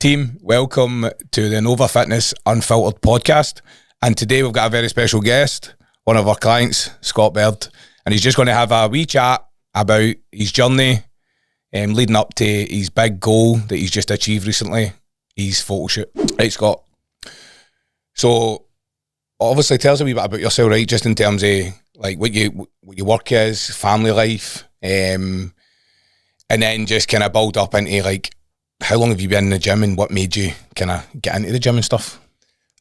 Team, welcome to the Nova Fitness Unfiltered podcast. And today we've got a very special guest, one of our clients, Scott Baird. And he's just going to have a wee chat about his journey leading up to his big goal that he's just achieved recently, his photo shoot. Right, Scott. So, obviously tell us a wee bit about yourself, right? Just in terms of like what your work is, family life, and then just kind of build up into like, how long have you been in the gym and what made you kind of get into the gym and stuff?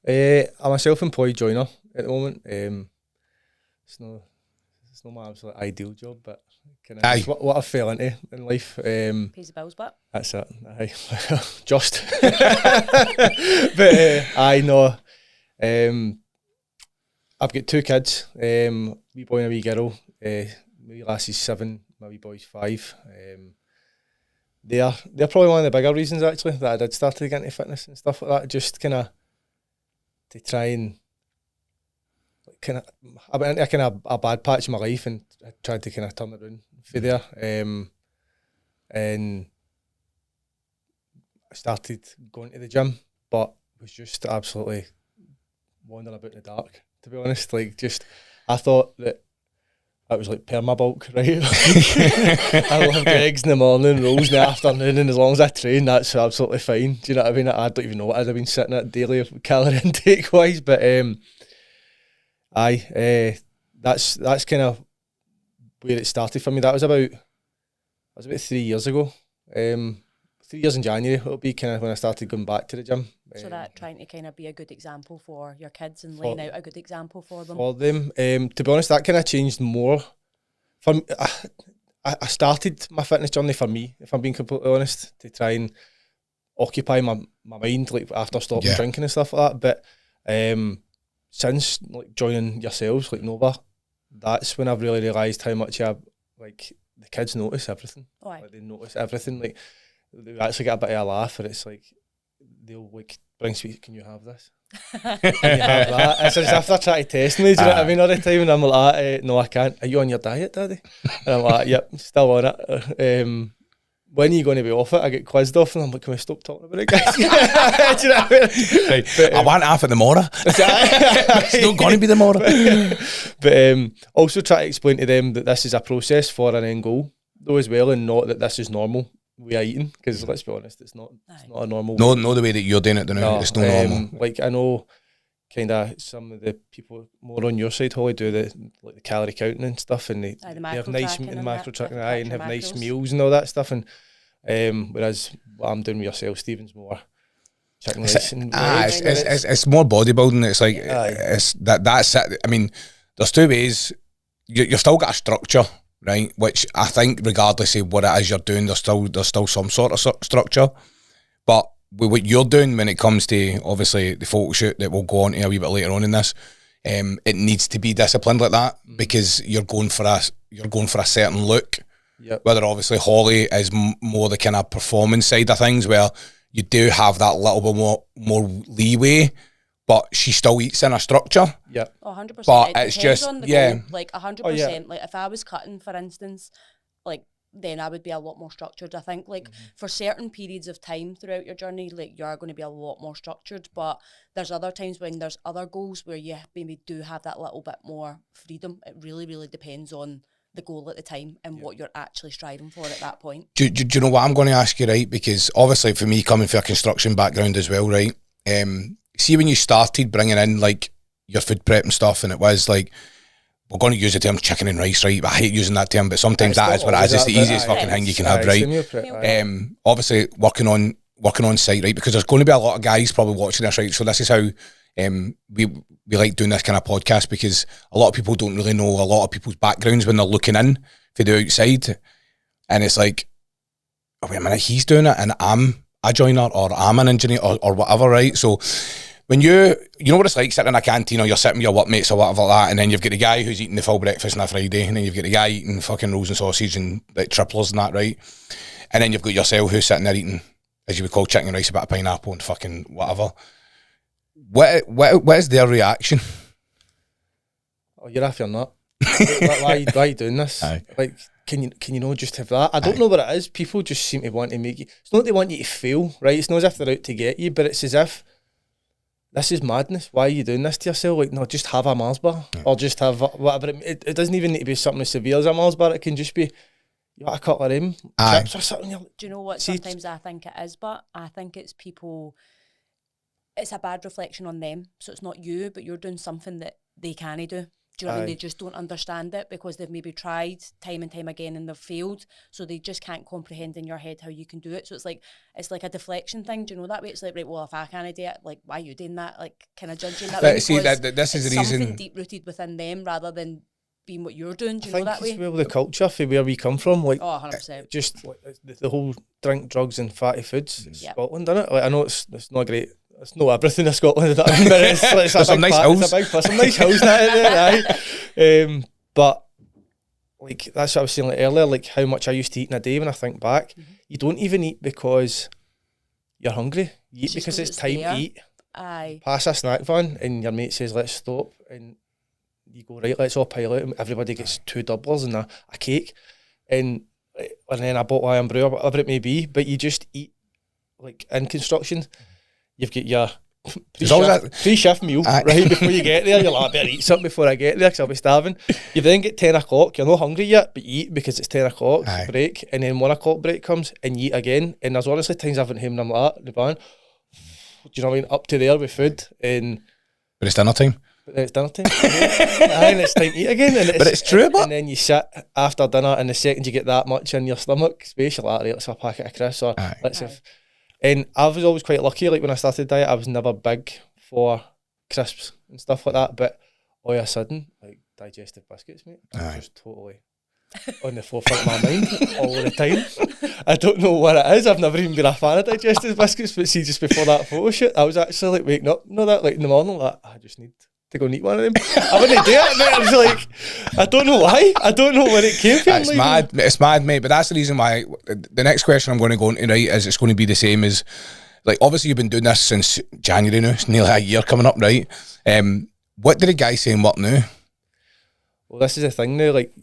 I'm a self-employed joiner at the moment. It's not my absolute ideal job, but kind of what I fell into in life. Pays the bills, but that's it. Aye. Just. But I know. I've got two kids. Wee boy and a wee girl. My wee lassie's 7. My wee boy's 5. They're probably one of the bigger reasons actually that I did start to get into fitness and stuff like that. Just kind of to try and I went into kind of a bad patch in my life and I tried to kind of turn it around for there. And I started going to the gym, but was just absolutely wandering about in the dark, to be honest. Like, just, I thought that it was like perma-bulk, right? I love eggs in the morning, rolls in the afternoon, and as long as I train, that's absolutely fine. Do you know what I mean? I don't even know what I'd have been sitting at daily calorie intake-wise, but that's kind of where it started for me. That was about 3 years ago. 3 years in January, it'll be kind of when I started going back to the gym. So that trying to kind of be a good example for your kids and laying out a good example for them. To be honest, that kind of changed more. For me, I started my fitness journey for me, if I'm being completely honest, to try and occupy my mind, like after stopping drinking and stuff like that. But since like joining yourselves, like Nova, that's when I've really realised how much like the kids notice everything. Oh, like, they notice everything. Like, they actually get a bit of a laugh, and it's like they'll like bring sweets. Can you have this? Can you have that? It's as if they're trying to test me. Do you know what I mean? All the time, and I'm like, no, I can't. Are you on your diet, Daddy? And I'm like, yep, still on it. When are you going to be off it? I get quizzed off, and I'm like, can we stop talking about it, guys? Do you know what I mean? Right. But, I want half of the tomorrow. It's not going to be tomorrow. But also try to explain to them that this is a process for an end goal, though, as well, and not that this is normal way of eating, because let's be honest, it's not a normal way. No, the way that you're doing it, no, it's not normal. Like, I know kind of some of the people more on your side, Holly, do the calorie counting and stuff, and they have nice macro tracking, and have nice meals and all that stuff, and whereas what I'm doing with yourself, Stephen's more chicken rice and eggs. It's more bodybuilding. It's like that's it. I mean, there's two ways. You've still got a structure, right? Which I think, regardless of what it is you're doing, there's still some sort of structure. But with what you're doing when it comes to obviously the photo shoot that we'll go on to a wee bit later on in this, it needs to be disciplined like that, because you're going for a certain look. Yep. Whether obviously Holly is more the kind of performance side of things, where you do have that little bit more leeway, but she still eats in a structure. Yeah. 100%. But it it's just on the goal, like 100%. Like if I was cutting, for instance, like then I would be a lot more structured. I think like for certain periods of time throughout your journey, like you are going to be a lot more structured. But there's other times when there's other goals where you maybe do have that little bit more freedom. It really, really depends on the goal at the time and what you're actually striving for at that point. Do you know what I'm going to ask you, right? Because obviously for me, coming from a construction background as well, right? See, when you started bringing in like your food prep and stuff, and it was like, we're going to use the term chicken and rice, right? I hate using that term, but sometimes that is what it is. It's the easiest fucking thing you can have, right? Obviously working on site, right? Because there's going to be a lot of guys probably watching this, right? So this is how we like doing this kind of podcast, because a lot of people don't really know a lot of people's backgrounds when they're looking in for the outside, and it's like, oh, wait a minute, he's doing it and I'm a joiner or I'm an engineer or whatever, right? So when you know what it's like sitting in a canteen, or you're sitting with your workmates or whatever like that, and then you've got the guy who's eating the full breakfast on a Friday, and then you've got the guy eating fucking rolls and sausage and like triplers and that, right? And then you've got yourself who's sitting there eating, as you would call, chicken and rice, a bit of pineapple and fucking whatever. What is their reaction? Oh, you're off your nut. why are you doing this? Aye. Like, can you not just have that? I don't know what it is. People just seem to want to make you. It's not that they want you to feel, right? It's not as if they're out to get you, but it's as if this is madness. Why are you doing this to yourself? Like, no, just have a Mars bar or just have whatever. It doesn't even need to be something as severe as a Mars bar. It can just be you want a couple of them chips or something. Do you know what? Sometimes I think it is, but I think it's people. It's a bad reflection on them. So it's not you, but you're doing something that they can't do. Do you know what I mean? They just don't understand it because they've maybe tried time and time again and they've failed. So they just can't comprehend in your head how you can do it. So it's like a deflection thing. Do you know that way? It's like, right, well, if I can't do it, like, why are you doing that? Like, kind of judging that way. See, this is the reason. Something deep-rooted within them rather than being what you're doing. Do you know that way? I think it's the culture for where we come from. Like, 100%. Just like, the whole drink, drugs and fatty foods. Scotland, isn't it? Like, I know it's not great. It's not everything in Scotland, but it's some nice hills. It's a big plus. Some nice hills out there, right? But like that's what I was saying like earlier, like how much I used to eat in a day when I think back. You don't even eat because you're hungry. You eat because it's time to eat. Aye. Pass a snack van and your mate says, let's stop. And you go, right, let's all pile out. And everybody gets 2 doublers and a cake. And then a bottle of iron brew or whatever it may be. But you just eat, like in construction, you've got your pre-shift meal right before you get there. You're like, I better eat something before I get there because I'll be starving. You then get 10 o'clock, you're not hungry yet, but you eat because it's 10 o'clock break, and then 1 o'clock break comes and you eat again. And there's honestly times I've been home and I'm like, the van, do you know what I mean? Up to there with food. But it's dinner time. And it's time to eat again. And it's true, but... And then you sit after dinner and the second you get that much in your stomach space, you're like, right, let's have a packet of crisps or let's have... And I was always quite lucky, like when I started diet, I was never big for crisps and stuff like that, but all of a sudden, like digestive biscuits, mate, I'm just totally on the forefront of my mind all the time. I don't know what it is, I've never even been a fan of digestive biscuits, but see, just before that photo shoot, I was actually like waking up, like in the morning, like, I just need to go and eat one of them. I wouldn't do it, mate. I was like, I don't know why. I don't know where it came from. It's mad, mate. But that's the reason why the next question I'm going to go into, right, is it's going to be the same as, like, obviously you've been doing this since January now. It's nearly a year coming up, right? What did the guy say in work now? Well, this is the thing now. Like,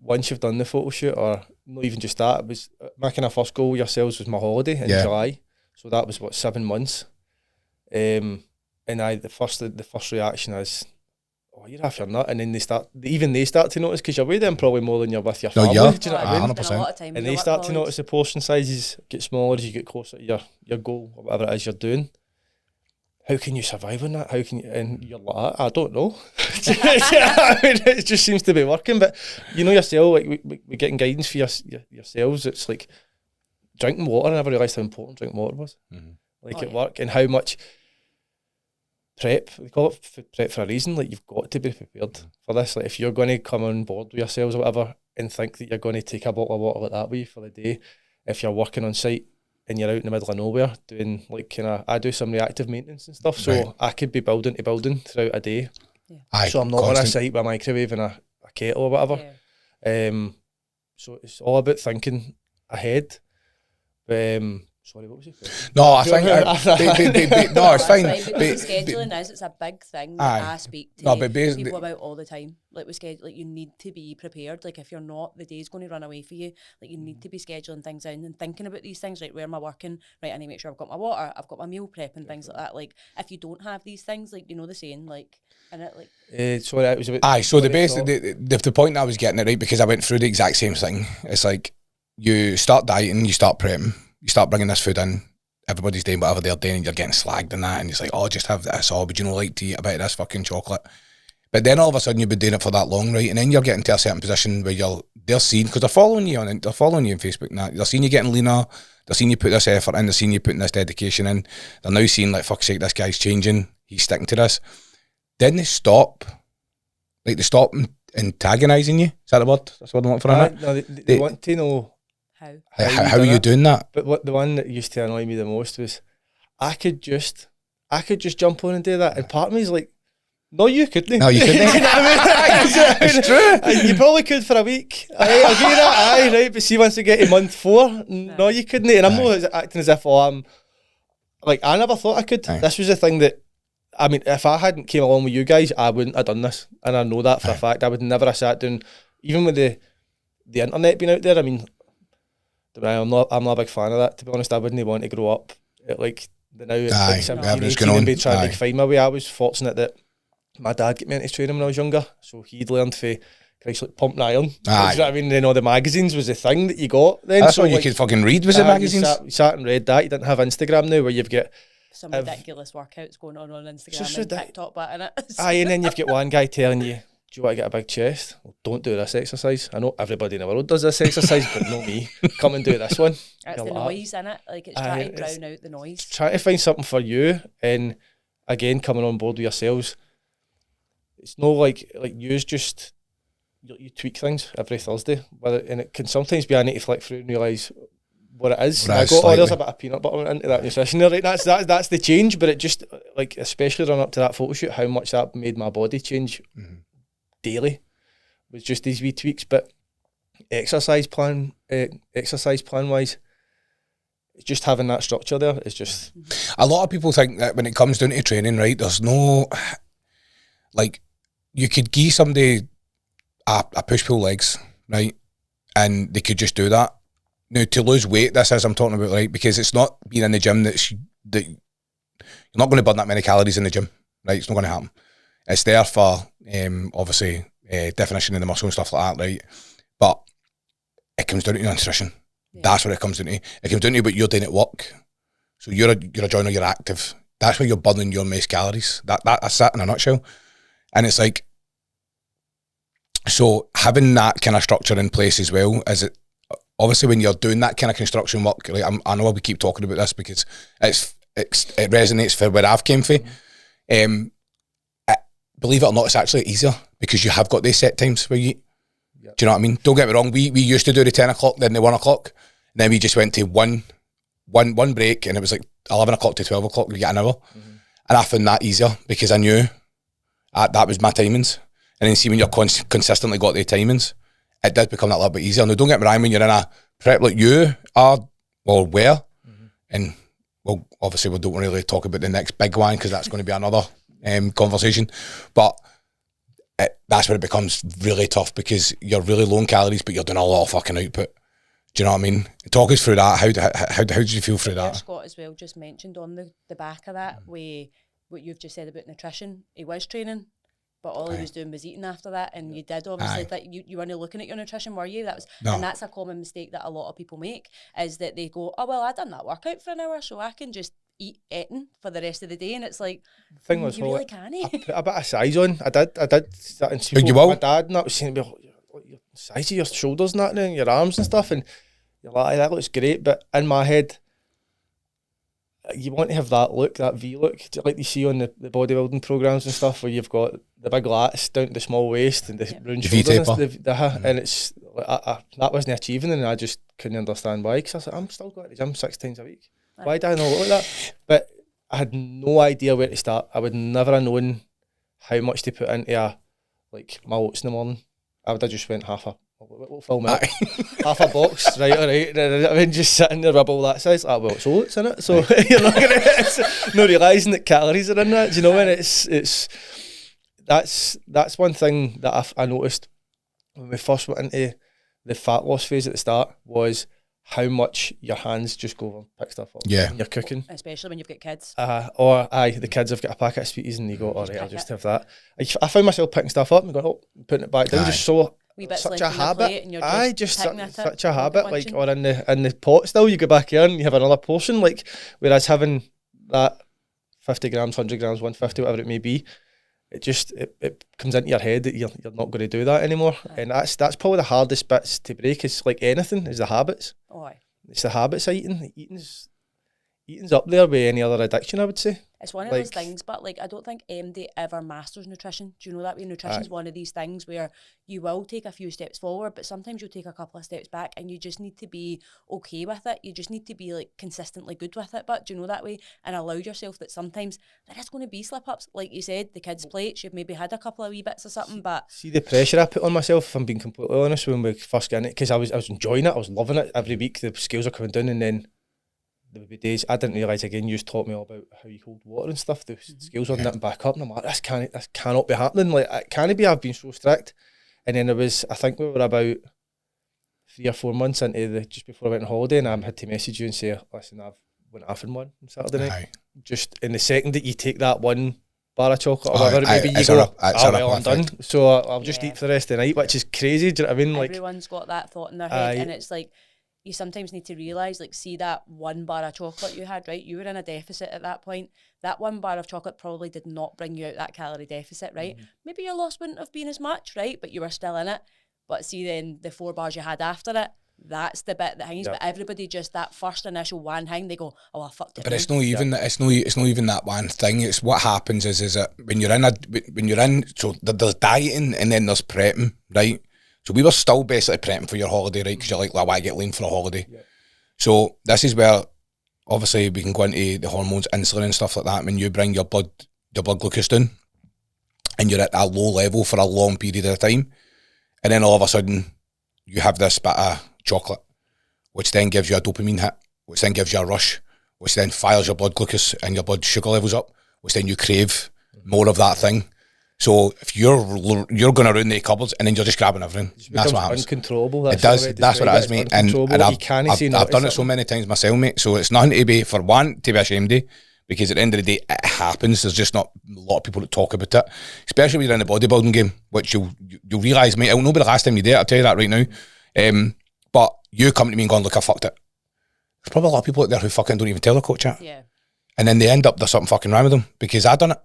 once you've done the photo shoot, or not even just that, it was my kind of first goal with yourselves was my holiday in July. So that was, 7 months. And the first reaction is, oh, you're off your nut. And then they start to notice, because you're with them probably more than you're with your family. Do you know what I mean? 100%. And they start to notice the portion sizes get smaller as you get closer to your goal, or whatever it is you're doing. How can you survive on that? How can you? And you're like, I don't know. I mean, it just seems to be working. But you know yourself, like we're getting guidance for yourselves. It's like drinking water. I never realised how important drinking water was. At work, and how much prep, we call it food prep for a reason. Like, you've got to be prepared for this. Like, if you're going to come on board with yourselves or whatever and think that you're going to take a bottle of water like that with you for the day, if you're working on site and you're out in the middle of nowhere doing, like, I do some reactive maintenance and stuff, so I could be building to building throughout a day. So I'm not on a site with a microwave and a kettle or whatever. So it's all about thinking ahead. Sorry, what was your question? No, I think no, it's fine. Scheduling is, it's a big thing that I speak to people about all the time. Like, with schedule, like, you need to be prepared. Like, if you're not, the day's going to run away for you. Like, you need to be scheduling things in and thinking about these things. Like, where am I working? Right, I need to make sure I've got my water, I've got my meal prep and things like that. Like, if you don't have these things, like, you know the saying, like, in it, like. Sorry, it was a bit. So the point I was getting at, right, because I went through the exact same thing. It's like, you start dieting, you start prepping. You start bringing this food in, everybody's doing whatever they're doing, and you're getting slagged and that, and it's like, oh, just have this, or would you not like to eat a bit of this fucking chocolate? But then all of a sudden you've been doing it for that long, right? And then you're getting to a certain position where they're seeing, because they're following you on Facebook now, they're seeing you getting leaner, they're seeing you put this effort in, they're seeing you putting this dedication in, they're now seeing, like, fuck's sake, this guy's changing, he's sticking to this. Then they stop antagonising you. Is that the word? That's what I want for a minute. No, they want to know how are you doing that? But what the one that used to annoy me the most was, I could just jump on and do that, and part of me is like, no, you couldn't. No, you couldn't. You know what I mean? It's true. You probably could for a week. I'll give you that. Right. But see, once you get to month 4, no, you couldn't. And I'm not acting as if I'm like, I never thought I could. This was the thing that, I mean, if I hadn't came along with you guys, I wouldn't have done this, and I know that for a fact. I would never have sat down, even with the the internet being out there. I mean, I'm not a big fan of that, to be honest. I wouldn't want to grow up at like the now at like 17, 18 and be trying to like find my way. I was fortunate that my dad got me into training when I was younger, so he'd learned to like pump and iron. Do you know what I mean? Then all the magazines was the thing that you got then. That's so what you like, could fucking read, was the magazines? You sat and read that. You didn't have Instagram now where you've got some ridiculous workouts going on Instagram and TikTok, but in it. And then you've got one guy telling you, do you want to get a big chest? Well, don't do this exercise. I know everybody in the world does this exercise, but not me. Come and do this one. It's the noise, innit? Like, it's trying to drown out the noise. Trying to find something for you, and again, coming on board with yourselves. It's no like you's just, you tweak things every Thursday, and it can sometimes be I need to flick through and realise what it is. I go, there's a bit of peanut butter into that nutrition there, right? That's the change, but it just, like, especially run up to that photo shoot, how much that made my body change daily was just these wee tweaks. But exercise plan wise, just having that structure there is just. A lot of people think that when it comes down to training, right, there's no, like, you could give somebody a push-pull legs, right, and they could just do that. Now, to lose weight, this is I'm talking about, right, because it's not being in the gym that you're not going to burn that many calories in the gym, right? It's not going to happen. It's there for, obviously, definition of the muscle and stuff like that, right? But it comes down to nutrition. Yeah. That's what it comes down to. It comes down to what you're doing at work. So you're a joiner, you're active. That's where you're burning your most calories. That's that in a nutshell. And it's like, so having that kind of structure in place as well, is it obviously when you're doing that kind of construction work, like I know we keep talking about this because it resonates for where I've came from. Believe it or not, it's actually easier because you have got these set times where you eat. Yep. Do you know what I mean? Don't get me wrong, we used to do the 10 o'clock, then the 1 o'clock, and then we just went to one break, and it was like 11 o'clock to 12 o'clock, you get an hour. And I found that easier because I knew that was my timings. And then see when you're consistently got the timings, it did become that little bit easier. Now, don't get me wrong, when you're in a prep like you are, or were, and well, obviously we don't really talk about the next big one because that's going to be another conversation, but that's where it becomes really tough because you're really low in calories, but you're doing a lot of fucking output. Do you know what I mean? Talk us through that. How did you feel through that? Scott as well just mentioned on the back of that, what you've just said about nutrition. He was training, but all he was doing was eating after that, and you did obviously that you weren't looking at your nutrition, were you? And that's a common mistake that a lot of people make, is that they go, oh well, I done that workout for an hour, so I can just eating for the rest of the day, and it's like, the thing was, you really can. I put a bit of size on. I did start and see my dad, and that was saying to me, your size of your shoulders and that, and your arms and stuff, and you're like, that looks great, but in my head, you want to have that look, that V look, like you see on the bodybuilding programs and stuff, where you've got the big lats down to the small waist and the round shoulders, and it's that wasn't achieving, and I just couldn't understand why. Because I was like, I'm still going to the gym 6 times a week. Why do I not look like that? But I had no idea where to start. I would never have known how much to put into my oats in the morning. I would have just went half a box, right? All right. I mean, just sitting there with a bowl that size. Well, it's oats in it, so you're not not realising that calories are in that. Do you know? And that's one thing that I noticed when we first went into the fat loss phase at the start, was how much your hands just go over and pick stuff up when you're cooking. Especially when you've got kids. The kids have got a packet of sweeties and you go, all right, I'll just have that. I found myself picking stuff up and going, putting it back down, just so such a habit. Such a habit, or in the pot still, you go back in and you have another portion, whereas having that 50 grams, 100 grams, 150, whatever it may be, it comes into your head that you're not going to do that anymore. And that's probably the hardest bits to break, is like anything, is the habits. It's the habits of eating. Eating's up there with any other addiction, I would say. It's one of those things, but I don't think MD ever masters nutrition. Do you know that way? Nutrition's one of these things where you will take a few steps forward, but sometimes you'll take a couple of steps back, and you just need to be okay with it. You just need to be consistently good with it. But do you know that way? And allow yourself that sometimes there is going to be slip ups. Like you said, the kids' plates, you've maybe had a couple of wee bits or something, but see the pressure I put on myself, if I'm being completely honest, when we first got in it, because I was enjoying it, I was loving it. Every week the scales are coming down, and then there would be days I didn't realise, again, you just taught me all about how you hold water and stuff, the scales are knitting back up, and I'm like, this cannot be happening, it can't be, I've been so strict. And then I think we were about 3 or 4 months into just before I went on holiday, and I had to message you and say, listen, I've went off in one on Saturday night. Just in the second that you take that one bar of chocolate or whatever, maybe you go, I'm done. So I'll just eat for the rest of the night, which is crazy. Do you know what I mean? Like, everyone's got that thought in their head, and it's like, you sometimes need to realise, like, see that one bar of chocolate you had, right? You were in a deficit at that point. That one bar of chocolate probably did not bring you out that calorie deficit, right? Maybe your loss wouldn't have been as much, right? But you were still in it. But see, then the 4 bars you had after it, that's the bit that hangs. But everybody just that first initial one hang, they go, "Oh, I fucked it." But it's not even that. It's not even that one thing. It's what happens is that when you're in, so there's dieting and then there's prepping, right? So we were still basically prepping for your holiday, right? Because you're like, well, I get lean for a holiday. Yeah. So this is where, obviously, we can go into the hormones, insulin and stuff like that. When you bring your blood glucose down, and you're at a low level for a long period of time, and then all of a sudden, you have this bit of chocolate, which then gives you a dopamine hit, which then gives you a rush, which then fires your blood glucose and your blood sugar levels up, which then you crave more of that thing. So if you're going around the cupboards and then you're just grabbing everything, that's what happens. Uncontrollable. It does. That's what it is, mate. And I've done it so many times myself, mate. So it's nothing to be, for one, to be ashamed of, because at the end of the day, it happens. There's just not a lot of people that talk about it, especially when you're in the bodybuilding game, which you'll realise, mate. It will not be the last time you do it. I'll tell you that right now. But you come to me and go, look, I fucked it. There's probably a lot of people out there who fucking don't even tell their coach it. Yeah. And then they end up, there's something fucking wrong with them because I done it.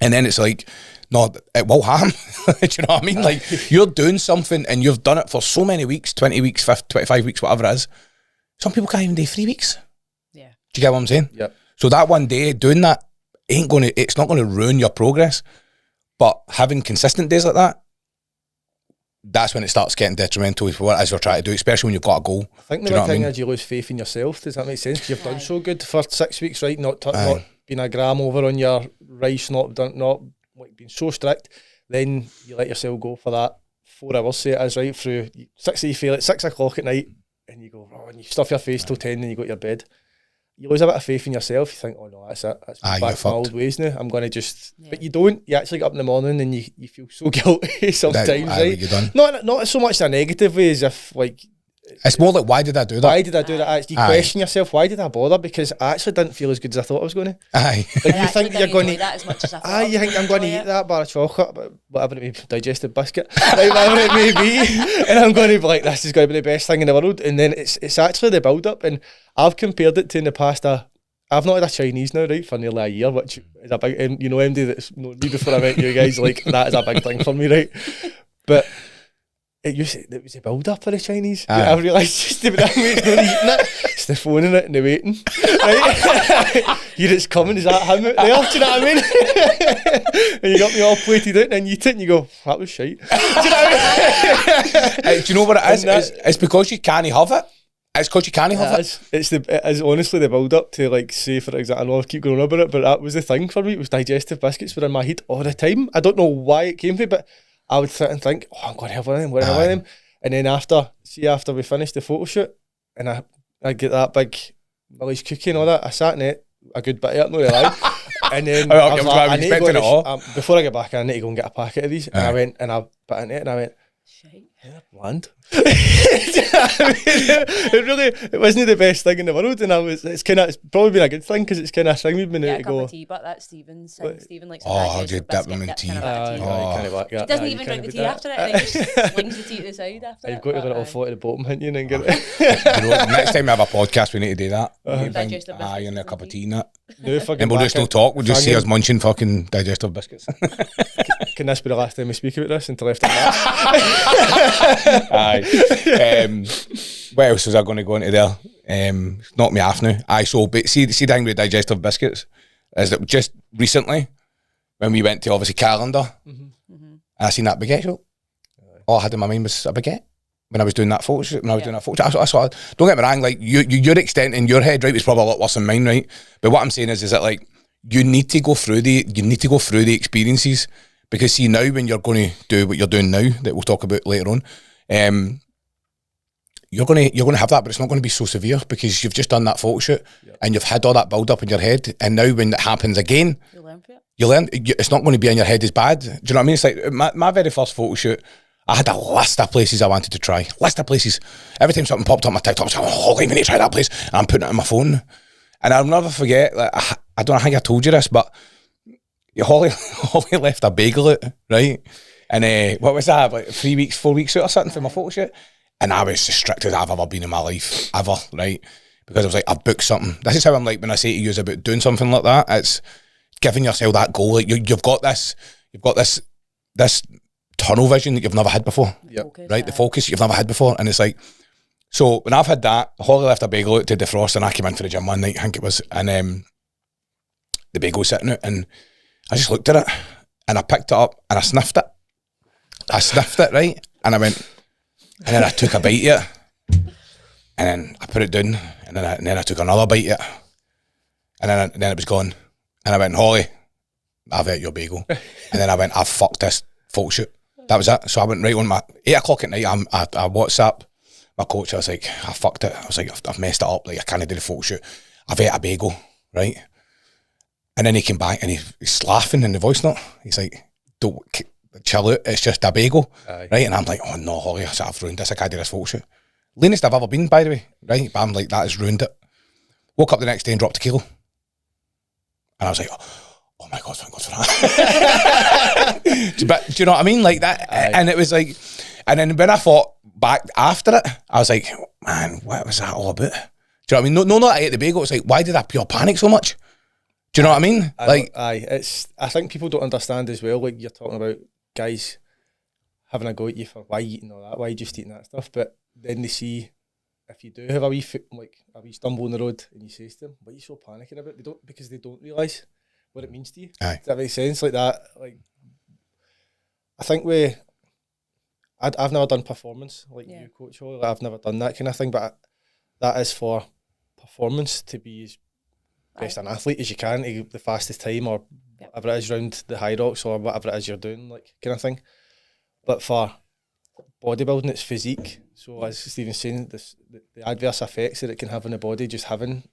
And then it's like, no, it will harm. Do you know what I mean? Like, you're doing something and you've done it for so many weeks, 20 weeks, 25 weeks, whatever it is. Some people can't even do 3 weeks. Yeah. Do you get what I'm saying? Yep. So that one day doing that it's not going to ruin your progress. But having consistent days like that, that's when it starts getting detrimental for what it is you're trying to do, especially when you've got a goal. I think the big thing is you lose faith in yourself. Does that make sense? Because you've done so good for 6 weeks, right? Not being a gram over on your rice, not like being so strict. Then you let yourself go for that 4 hours, say it is, right? Through 6 you feel at 6 o'clock at night, and you go, and you stuff your face till 10, and you go to your bed. You lose a bit of faith in yourself. You think, oh no, that's it. That's back to my old ways now. I'm going to just... Yeah. But you don't. You actually get up in the morning and you feel so guilty sometimes, right? Not so much in a negative way as if, like... It's more like, why did I do that? Why did I do that? You question yourself, why did I bother? Because I actually didn't feel as good as I thought I was going to. Aye. Like you think you're going to... that as much as I thought. You think I'm going to eat that bar of chocolate, but whatever it may be, digestive biscuit, like whatever it may be, and I'm going to be like, this is going to be the best thing in the world. And then it's actually the build-up, and I've compared it to in the past I've not had a Chinese now, right, for nearly a year, which is a big, and you know, MD, that's known me before I met you guys, like, that is a big thing for me, right? But it was a build-up for the Chinese. I've realised just the way it's not eating it, it's the phoning it and the waiting, right? Here it's coming, is that him out there? Do you know what I mean? And you got me all plated out and then you eat it and you go, that was shite. Do you know what I mean? Do you know what it is? It's because you can't have it. It's because you can't have it. It is honestly the build up to, like, say for example, I know I keep going on about it, but that was the thing for me. It was digestive biscuits were in my head all the time. I don't know why it came from, but I would sit and think, oh, I'm going to have one of them, one of them. And then after we finished the photo shoot, and I get that big Millie's cookie and all that, I sat in it a good bit of it, no lie. And then I was like, I need to go before I get back, I need to go and get a packet of these. And I went and I put in it and I went, shite. Yeah, bland. It wasn't the best thing in the world, and it's probably been a good thing because it's kind of thing we've been able to go. Of tea, but that's Stephen likes. How do you dip them in tea? He doesn't even drink the tea after it. And he just slings the tea to the side after it. You've got to go it all float to the bottom, haven't you, and then get it. Next time we have a podcast, we need to do that. Digestive biscuits. And a cup of tea and that. And we'll just no talk. We'll just see us munching fucking digestive biscuits. Can this be the last time we speak about this until after that? Aye. What else was I going to go into there? Not me off now. But see the thing with digestive biscuits is that just recently, when we went to obviously Calendar, I seen that baguette shop. All I had in my mind was a baguette when I was doing that photo shoot. When I was doing that photo shoot, I saw, don't get me wrong, like your extent in your head, right, was probably a lot worse than mine, right? But what I'm saying is that, like, you need to go through the experiences. Because see, now when you're going to do what you're doing now, that we'll talk about later on, you're going to have that, but it's not going to be so severe because you've just done that photo shoot and you've had all that build up in your head, and now when it happens again, you learn. It's not going to be in your head as bad. Do you know what I mean? It's like my very first photo shoot. I had a list of places I wanted to try. List of places. Every time something popped up on my TikTok, I was like, oh, we need to try that place. And I'm putting it on my phone. And I'll never forget, like, I don't know, I think I told you this, but Holly left a bagel out, right? And what was that, like 3 weeks, 4 weeks out or something for my photo shoot? And I was as strict as I've ever been in my life, ever, right? Because I was like, I've booked something. This is how I'm like when I say to you about doing something like that. It's giving yourself that goal. Like you've got this tunnel vision that you've never had before, right? The focus you've never had before. And it's like, so when I've had that, Holly left a bagel out to defrost and I came in for the gym one night, I think it was, and the bagel was sitting out and I just looked at it and I picked it up and I sniffed it, right? And I went, and then I took a bite of it and then I put it down and then I took another bite of it and then it was gone. And I went, Holly, I've ate your bagel. And then I went, I've fucked this photo shoot. That was it. So I went right on my 8 o'clock at night. I WhatsApp my coach. I was like, I fucked it. I was like, I've messed it up. Like I can't do the photo shoot. I've ate a bagel, right? And then he came back and he's laughing in the voice note. He's like, don't chill out. It's just a bagel, right? And I'm like, oh no, Holly, I said, I've ruined this. I can't do this photo shoot. Leanest I've ever been, by the way, right? But I'm like, that has ruined it. Woke up the next day and dropped a kilo. And I was like, oh my God, thank God for that. But do you know what I mean? Like that. And it was like, and then when I thought back after it, I was like, man, what was that all about? Do you know what I mean? No, not I ate the bagel. It's like, why did I pure panic so much? Do you know what I mean? I think people don't understand as well. Like you're talking about guys having a go at you for why you eating all that, why you just eating that stuff. But then they see if you do have a wee stumble on the road and you say to them, "What are you so panicking about?" Because they don't realise what it means to you. Aye. Does that make sense? Like that. Like I think I've never done performance like you, Coach Holly. Like, I've never done that kind of thing, but that is for performance to be as best an athlete as you can, to the fastest time or whatever it is around the high rocks or whatever it is you're doing, like kind of thing. But for bodybuilding, it's physique. So as Stephen's saying, the adverse effects that it can have on the body, just having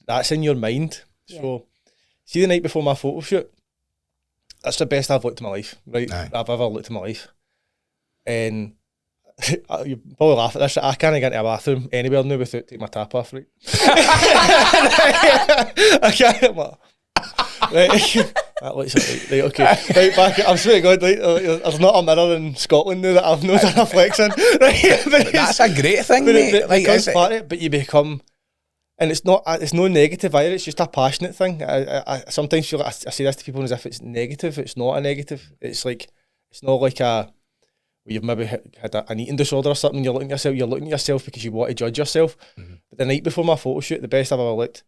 that's in your mind. Yeah. So see the night before my photo shoot, that's the best I've looked in my life, right? Aye. I've ever looked in my life. And you probably laugh at this. I can't get into a bathroom anywhere now without taking my top off, right? I can't. Right. That looks right, okay. Right back. I'm swear to God, like, there's not a mirror in Scotland now that I've not done a flex in. Right? But that's a great thing, mate. But you become, and it's not. It's no negative either. It's just a passionate thing. I sometimes feel like I say this to people as if it's negative. It's not a negative. It's like it's not like a. You've maybe had an eating disorder or something, you're looking at yourself because you want to judge yourself. Mm-hmm. But the night before my photo shoot, the best I've ever looked,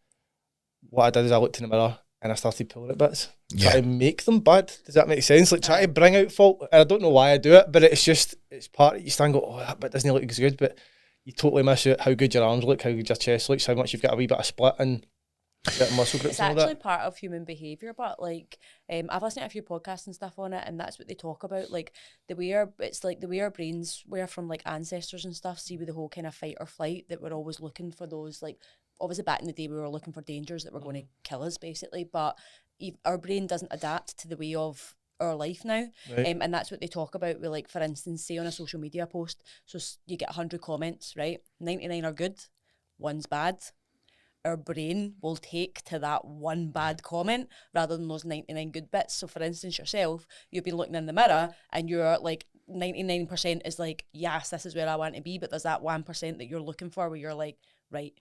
what I did is I looked in the mirror and I started pulling at bits. Try to make them bad. Does that make sense? Like try to bring out fault. And I don't know why I do it, but it's part of you stand and go, oh, that bit doesn't look as good, but you totally miss out how good your arms look, how good your chest looks, how much you've got a wee bit of split and muscle groups. It's actually part of human behaviour, but like I've listened to a few podcasts and stuff on it, and that's what they talk about, like the way our brains were from like ancestors and stuff. See, with the whole kind of fight or flight, that we're always looking for those, like obviously back in the day we were looking for dangers that were going to kill us basically, but our brain doesn't adapt to the way of our life now, right. And that's what they talk about with, like, for instance, say on a social media post, so you get 100 comments, right? 99 are good, one's bad. Our brain will take to that one bad comment rather than those 99 good bits. So for instance, yourself, you've been looking in the mirror and you're like 99% is like, yes, this is where I want to be, but there's that 1% that you're looking for where you're like, right,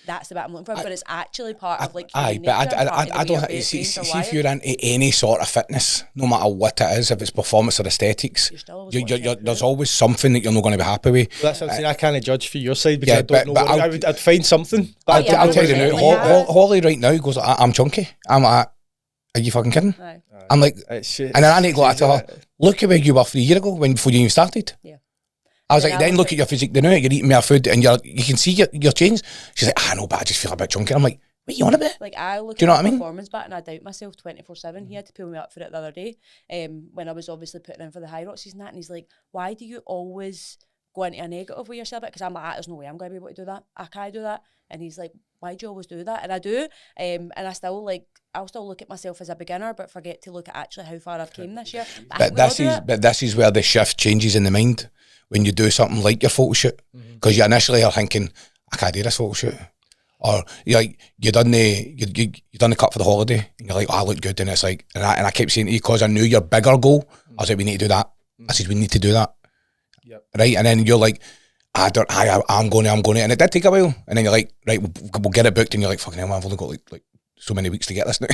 that's the bit I'm looking for. But it's actually part of like I don't think see if you're into any sort of fitness, no matter what it is, if it's performance or aesthetics, there's always something that you're not going to be happy with. Well, that's what I'm saying. I can't judge for your side because I don't know. I'd find something. I'll tell you now, Holly right now goes, I'm chunky. I'm like, are you fucking kidding? No. I'm like, and then I need to go out to her, look at where you were 3 years ago before you even started. Yeah. I was like, then look at your physique now, you're eating more food and you can see your change. She's like, I know, but I just feel a bit chunky. I'm like, what are you on about? Like, I look at my performance back and I doubt myself 24/7. He had to pull me up for it the other day when I was obviously putting in for the high rocks and that, and he's like, why do you always go into a negative with yourself? Because I'm like, there's no way I'm going to be able to do that. I can't do that. And he's like, why do you always do that? And I do. And I still, like, I'll still look at myself as a beginner, but forget to look at actually how far I've came this year. But this is where the shift changes in the mind when you do something like your photo shoot, because you initially are thinking, I can't do this photo shoot, or you're like, you done the cut for the holiday, and you're like, oh, I look good, and it's like, and I kept saying to you, because I knew your bigger goal, I was like, we need to do that. I said, we need to do that, right? And then you're like, I'm going to, and it did take a while, and then you're like, right, we'll get it booked, and you're like, fucking hell, man, I've only got like so many weeks to get this now.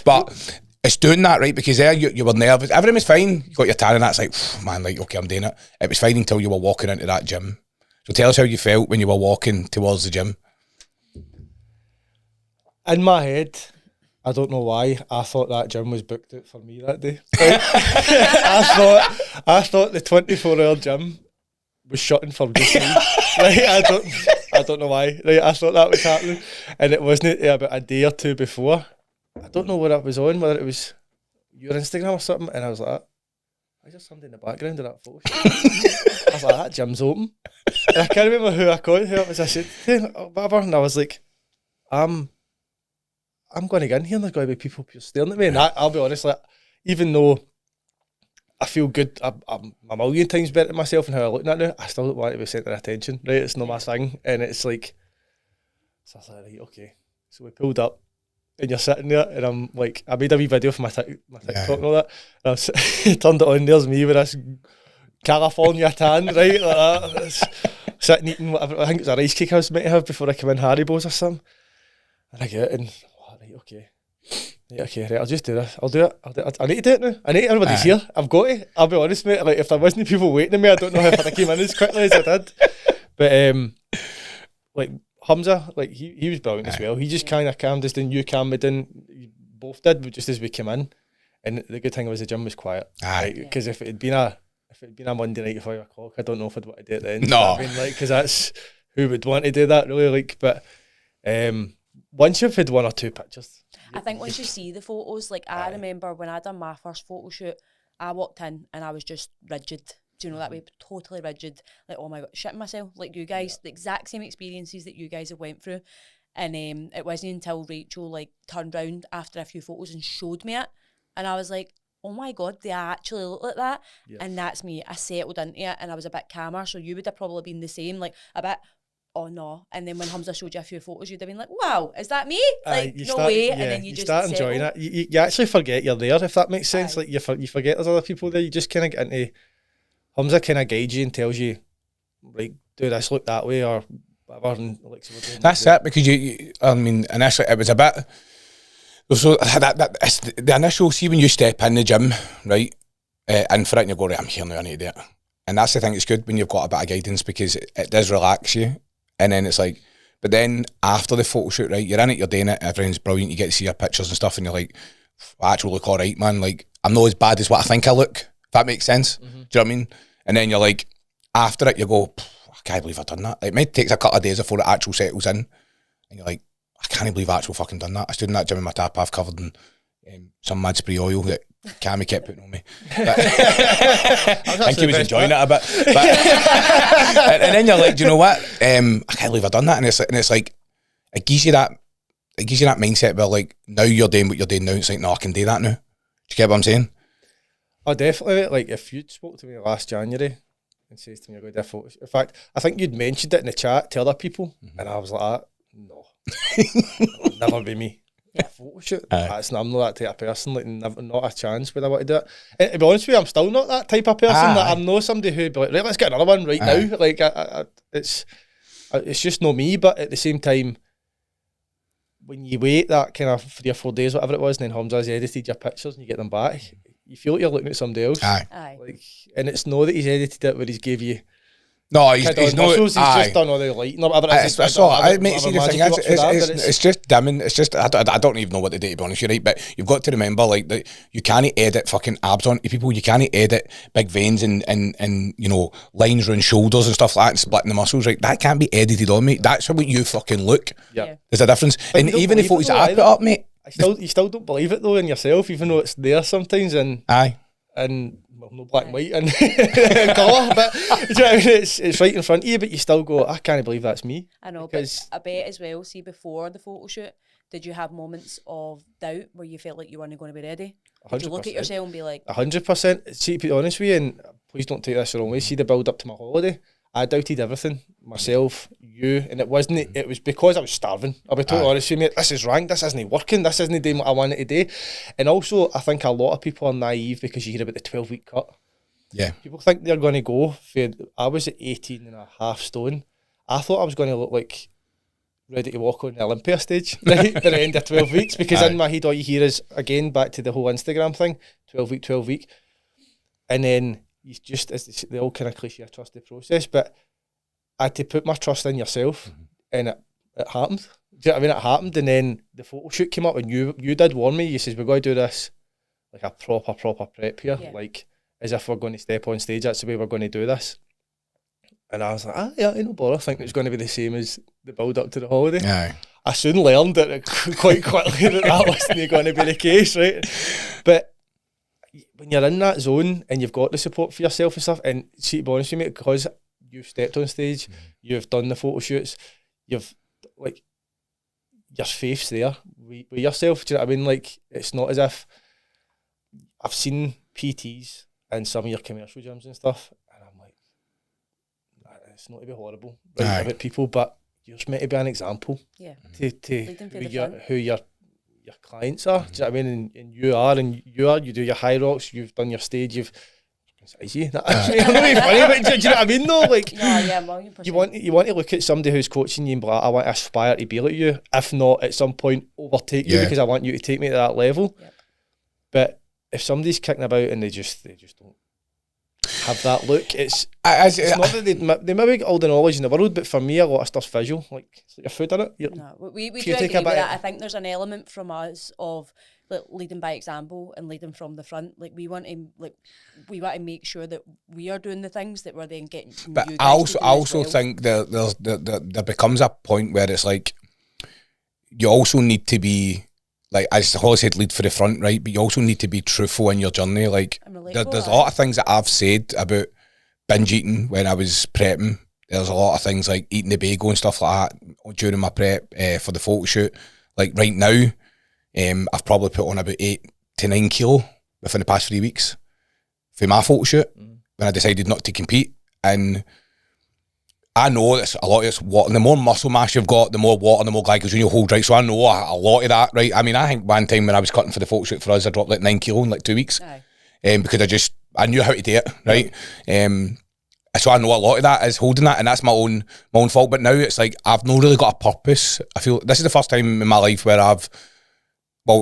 But it's doing that, right? Because there you were nervous. Everything was fine. You got your tan and that's like, man, like, okay, I'm doing it. It was fine until you were walking into that gym. So tell us how you felt when you were walking towards the gym. In my head, I don't know why, I thought that gym was booked out for me that day. I thought the 24-hour gym was shutting for just me. Right? I don't know why. Right? I thought that was happening, and it wasn't about a day or two before. I don't know what I was on, whether it was your Instagram or something, and I was like, why is there somebody in the background of that photo shoot? I was like, that gym's open. And I can't remember who it was. I said, hey, whatever, and I was like, I'm going to get in here and there's going to be people staring at me. And I'll be honest, like, even though I feel good, I'm a million times better than myself and how I'm looking at it now, I still don't want to be centre of attention, right? It's not my thing. And it's like, so I was like, right, okay. So we pulled up and you're sitting there and I'm like, I made a wee video for my TikTok and all that. And I was, turned it on, there's me with this California tan, right? Like that. Sitting eating whatever, I think it was a rice cake I was meant to have before I came in, Haribo's or something. And I get it and, right, okay. Right, okay, right, I'll just do this. I'll do it. I need to do it now. Everybody's here. I've got to. I'll be honest, mate. Like, if there wasn't people waiting on me, I don't know if I came in as quickly as I did. But, like, Hamza, like, he was brilliant as well. He just kind of calmed us down. You calmed me down. You both did, just as we came in. And the good thing was the gym was quiet. Because if it had been a Monday night at 5 o'clock, I don't know if I'd want to do it then. No. I mean, like, because that's who would want to do that, really. Like, but once you've had one or two pictures, I think once you see the photos, like, I remember when I done my first photo shoot, I walked in and I was just rigid. Do you know that way? Totally rigid. Like, oh my God, shitting myself. Like you guys, the exact same experiences that you guys have went through. And it wasn't until Rachel, like, turned round after a few photos and showed me it. And I was like, oh my God, they actually look like that. Yes. And that's me. I settled into it and I was a bit calmer. So you would have probably been the same, like, a bit, oh no. And then when Hamza showed you a few photos, you'd have been like, wow, is that me? Like, no way. And then you just start enjoying it. You actually forget you're there, if that makes sense. Like, you forget there's other people there. You just kind of get into, Hamza kind of guides you and tells you, like, do this, look that way, or whatever. And like, so that's it, because I mean, initially it was a bit, so it's the initial, see when you step in the gym, right, and for it and you go, right, I'm here now, I need to do it. And that's the thing, it's good when you've got a bit of guidance, because it does relax you. And then it's like, but then after the photo shoot, right, you're in it, you're doing it, everything's brilliant, you get to see your pictures and stuff, and you're like, I actually look all right, man. Like, I'm not as bad as what I think I look, if that makes sense. Do you know what I mean? And then you're like, after it, you go, I can't believe I've done that. Like, it might take a couple of days before it actually settles in. And you're like, I can't believe I actually fucking done that. I stood in that gym in my tap half covered in some mad spray oil that Cammy kept putting on me. I think he was enjoying it a bit. But, and then you're like, do you know what? I can't believe I've done that. And it's like, it gives you that mindset where, like, now you're doing what you're doing now. It's like, no, I can do that now. Do you get what I'm saying? Oh, definitely. Like, if you'd spoke to me last January and says to me, you're going to do a photo shoot. In fact, I think you'd mentioned it in the chat to other people, and I was like, no, never be me. A photo shoot. I'm not that type of person. Like, never, not a chance would I want to do it. And to be honest with you, I'm still not that type of person. Like, I'm not somebody who'd be like, right, let's get another one right now. Like, it's just not me. But at the same time, when you wait that kind of 3 or 4 days, whatever it was, and then Hamza's edited your pictures and you get them back, you feel like you're looking at somebody else. Like, and it's not that he's edited it where he's gave you. No, he's not. He's just done all the lighting or whatever. It's just dimming. It's just I don't even know what to do, to be honest. You're right, but you've got to remember, like, that you can't edit fucking abs onto people. You can't edit big veins and you know, lines around shoulders and stuff like that, and splitting the muscles. Right, that can't be edited on me. That's how you fucking look. Yeah, there's a difference. But and even if photos I put up, mate, you still don't believe it though in yourself, even though it's there sometimes. And well, no black and white and colour, but do you know what I mean? It's right in front of you, but you still go, I can't believe that's me. I know, because I bet as well, see, before the photo shoot, did you have moments of doubt where you felt like you weren't going to be ready? Did you 100%. look at yourself and be like, 100%. See, to be honest with you, and please don't take this the wrong way, see the build up to my holiday, I doubted everything. Myself, you, and it was because I was starving. I'll be totally honest with you, mate. This is rank, this isn't working, this isn't doing what I wanted to do. And also, I think a lot of people are naive because you hear about the 12-week cut. Yeah. People think they're going to go for, I was at 18 and a half stone. I thought I was going to look like ready to walk on the Olympia stage, right, at the end of 12 weeks, because in my head all you hear is, again, back to the whole Instagram thing, 12 week. And then you just, it's the old kind of cliche, I trust the process, but I had to put my trust in yourself, and it happened. Do you know what I mean? It happened, and then the photo shoot came up, and you did warn me. You says, we're going to do this like a proper prep here, like as if we're going to step on stage, that's the way we're going to do this. And I was like, yeah, no bother. I think it's going to be the same as the build up to the holiday. Aye. I soon learned that quite quickly that wasn't going to be the case, right? But when you're in that zone and you've got the support for yourself and stuff, and see, to be honest with you, because you've stepped on stage, you've done the photo shoots, you've, like, your faith's there with yourself. Do you know what I mean? Like, it's not as if I've seen PTs in some of your commercial gyms and stuff, and I'm like, it's not to be horrible about people, but you're just meant to be an example to who your clients are. Do you know what I mean? And you do your high rocks, you've done your stage, you've I'm not really funny, but do you know what I mean though? Like, you want to look at somebody who's coaching you and be like, I want to aspire to be like you, if not at some point overtake you, because I want you to take me to that level. But if somebody's kicking about and they just don't have that look, it's not that they maybe get all the knowledge in the world, but for me a lot of stuff's visual, like it's like your food in it. We do agree with that. I think there's an element from us of like leading by example and leading from the front. Like we want to make sure that we are doing the things that we're then getting. But I also think there becomes a point where it's like you also need to be, like, as Holly said, lead for the front, right? But you also need to be truthful in your journey. Like, there's a lot of things that I've said about binge eating when I was prepping. There's a lot of things like eating the bagel and stuff like that during my prep for the photo shoot. Like right now, I've probably put on about 8 to 9 kilo within the past 3 weeks for my photo shoot when I decided not to compete. And I know that a lot of it's water. The more muscle mass you've got, the more water, the more glycogen you hold, right? So I know a lot of that, right? I mean, I think one time when I was cutting for the photo shoot for us, I dropped like 9 kilo in like 2 weeks. Because I knew how to do it, right? So I know a lot of that is holding that, and that's my own fault. But now it's like I've not really got a purpose. I feel this is the first time in my life where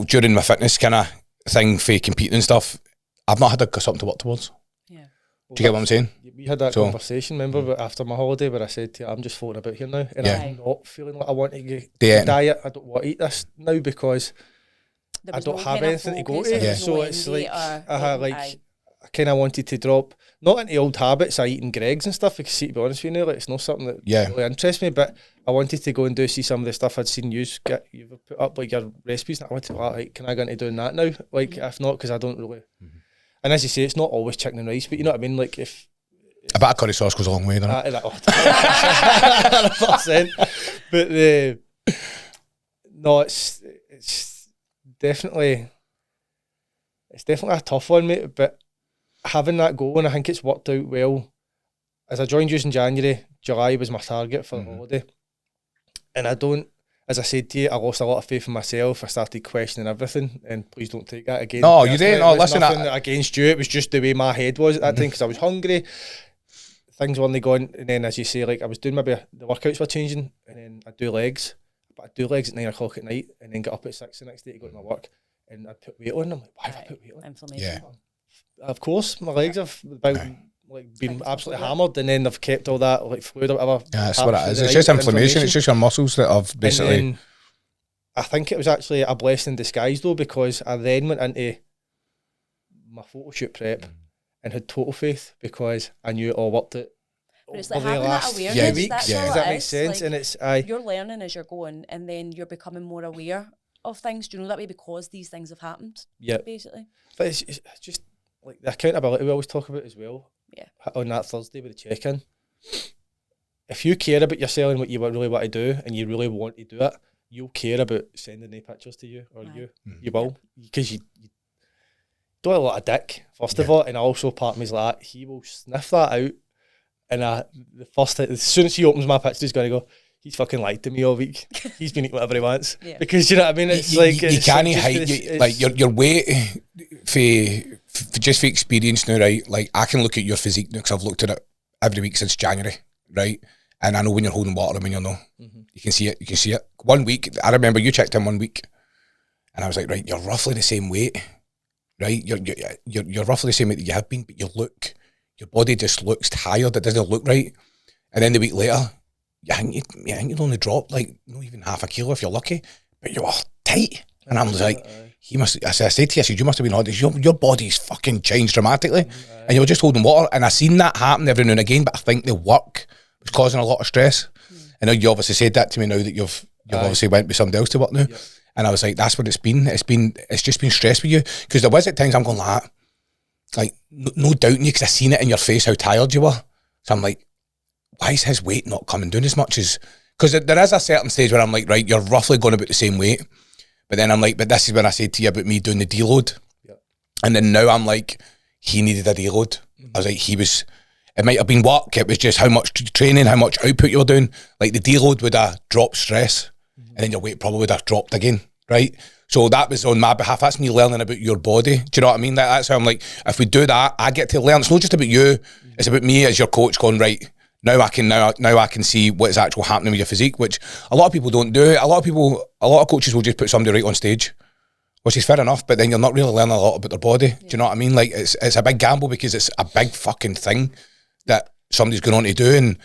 during my fitness kind of thing for competing and stuff, I've not had something to work towards. Do you get what I'm saying? We had that conversation, remember, after my holiday, where I said to you, I'm just floating about here now, and I'm not feeling like I want to diet. I don't want to eat this now because I don't have anything to go to. So it's like, I kind of wanted to drop, not into old habits of eating Greggs and stuff, because see, to be honest with you, like, it's not something that really interests me, but I wanted to go and see some of the stuff I'd seen you've put up, like your recipes, and I went to, right, can I go into doing that now? Like, if not, because I don't really... And as you say, it's not always chicken and rice, but you know what I mean? Like, if a bit of curry sauce goes a long way, doesn't it? 100%. But no, it's definitely a tough one, mate. But having that goal, and I think it's worked out well. As I joined you in January, July was my target for the holiday, and as I said to you, I lost a lot of faith in myself. I started questioning everything, and please don't take that again. No, you didn't. No, listen, against you. It was just the way my head was at that time, because I was hungry. Things were only going, and then as you say, like I was doing maybe the workouts were changing, and then I'd do legs, but I'd do legs at 9 o'clock at night, and then get up at 6 the next day to go to my work, and I'd put weight on. I'm like, why have I put weight on? Inflammation. Of course, my legs have been absolutely hammered, and then they've kept all that like fluid or whatever. Yeah, that's what it is. It's just inflammation. It's just your muscles that have basically. I think it was actually a blessing in disguise though, because I then went into my photo shoot prep and had total faith, because I knew it all worked it. But it's like having that awareness. Weeks. Does that make sense? Like, and it's you're learning as you're going, and then you're becoming more aware of things. Do you know that way, because these things have happened? Yeah, basically. But it's just like the accountability we always talk about as well. Yeah. On that Thursday with the check-in, if you care about yourself and what you really want to do, and you really want to do it, you'll care about sending the pictures to you, or Right. you will, because you don't have a lot of dick, first of all, and also part of me's like, he will sniff that out, and the first time, as soon as he opens my picture, he's going to go, he's fucking lied to me all week. He's been eating whatever he wants. Yeah. Because, you know what I mean? It's you can't hide, like, your weight, for just for experience now, right? Like, I can look at your physique now, because I've looked at it every week since January, right? And I know when you're holding water and when you're not. You can see it. 1 week, I remember you checked in 1 week, and I was like, right, you're roughly the same weight, right? You're roughly the same weight that you have been, but your body just looks tired. It doesn't look right. And then the week later, I think you'd only dropped like not even half a kilo if you're lucky, but you are tight. And I'm like, I said to you, I said, you must have been honest. Your body's fucking changed dramatically, and you were just holding water. And I seen that happen every now and again, but I think the work was causing a lot of stress. I know you obviously said that to me now that you've obviously went with somebody else to work now, and I was like, that's what it's been. It's just been stress with you, because there was at times I'm going like no doubting you, because I seen it in your face how tired you were. So I'm like, why is his weight not coming down as much as, because there is a certain stage where I'm like, right, you're roughly going about the same weight, but then I'm like, but this is when I said to you about me doing the deload, and then now I'm like, he needed a deload. I was like, it might have been work, it was just how much training, how much output you were doing. Like, the deload would have dropped stress, and then your weight probably would have dropped again, right? So that was on my behalf. That's me learning about your body. Do you know what I mean? That's how I'm like, if we do that, I get to learn. It's not just about you, it's about me as your coach going, right, now I can see what's actually happening with your physique, which a lot of people don't do. A lot of coaches will just put somebody right on stage, which is fair enough, but then you're not really learning a lot about their body. Do you know what I mean? Like, it's a big gamble, because it's a big fucking thing that somebody's going on to do, and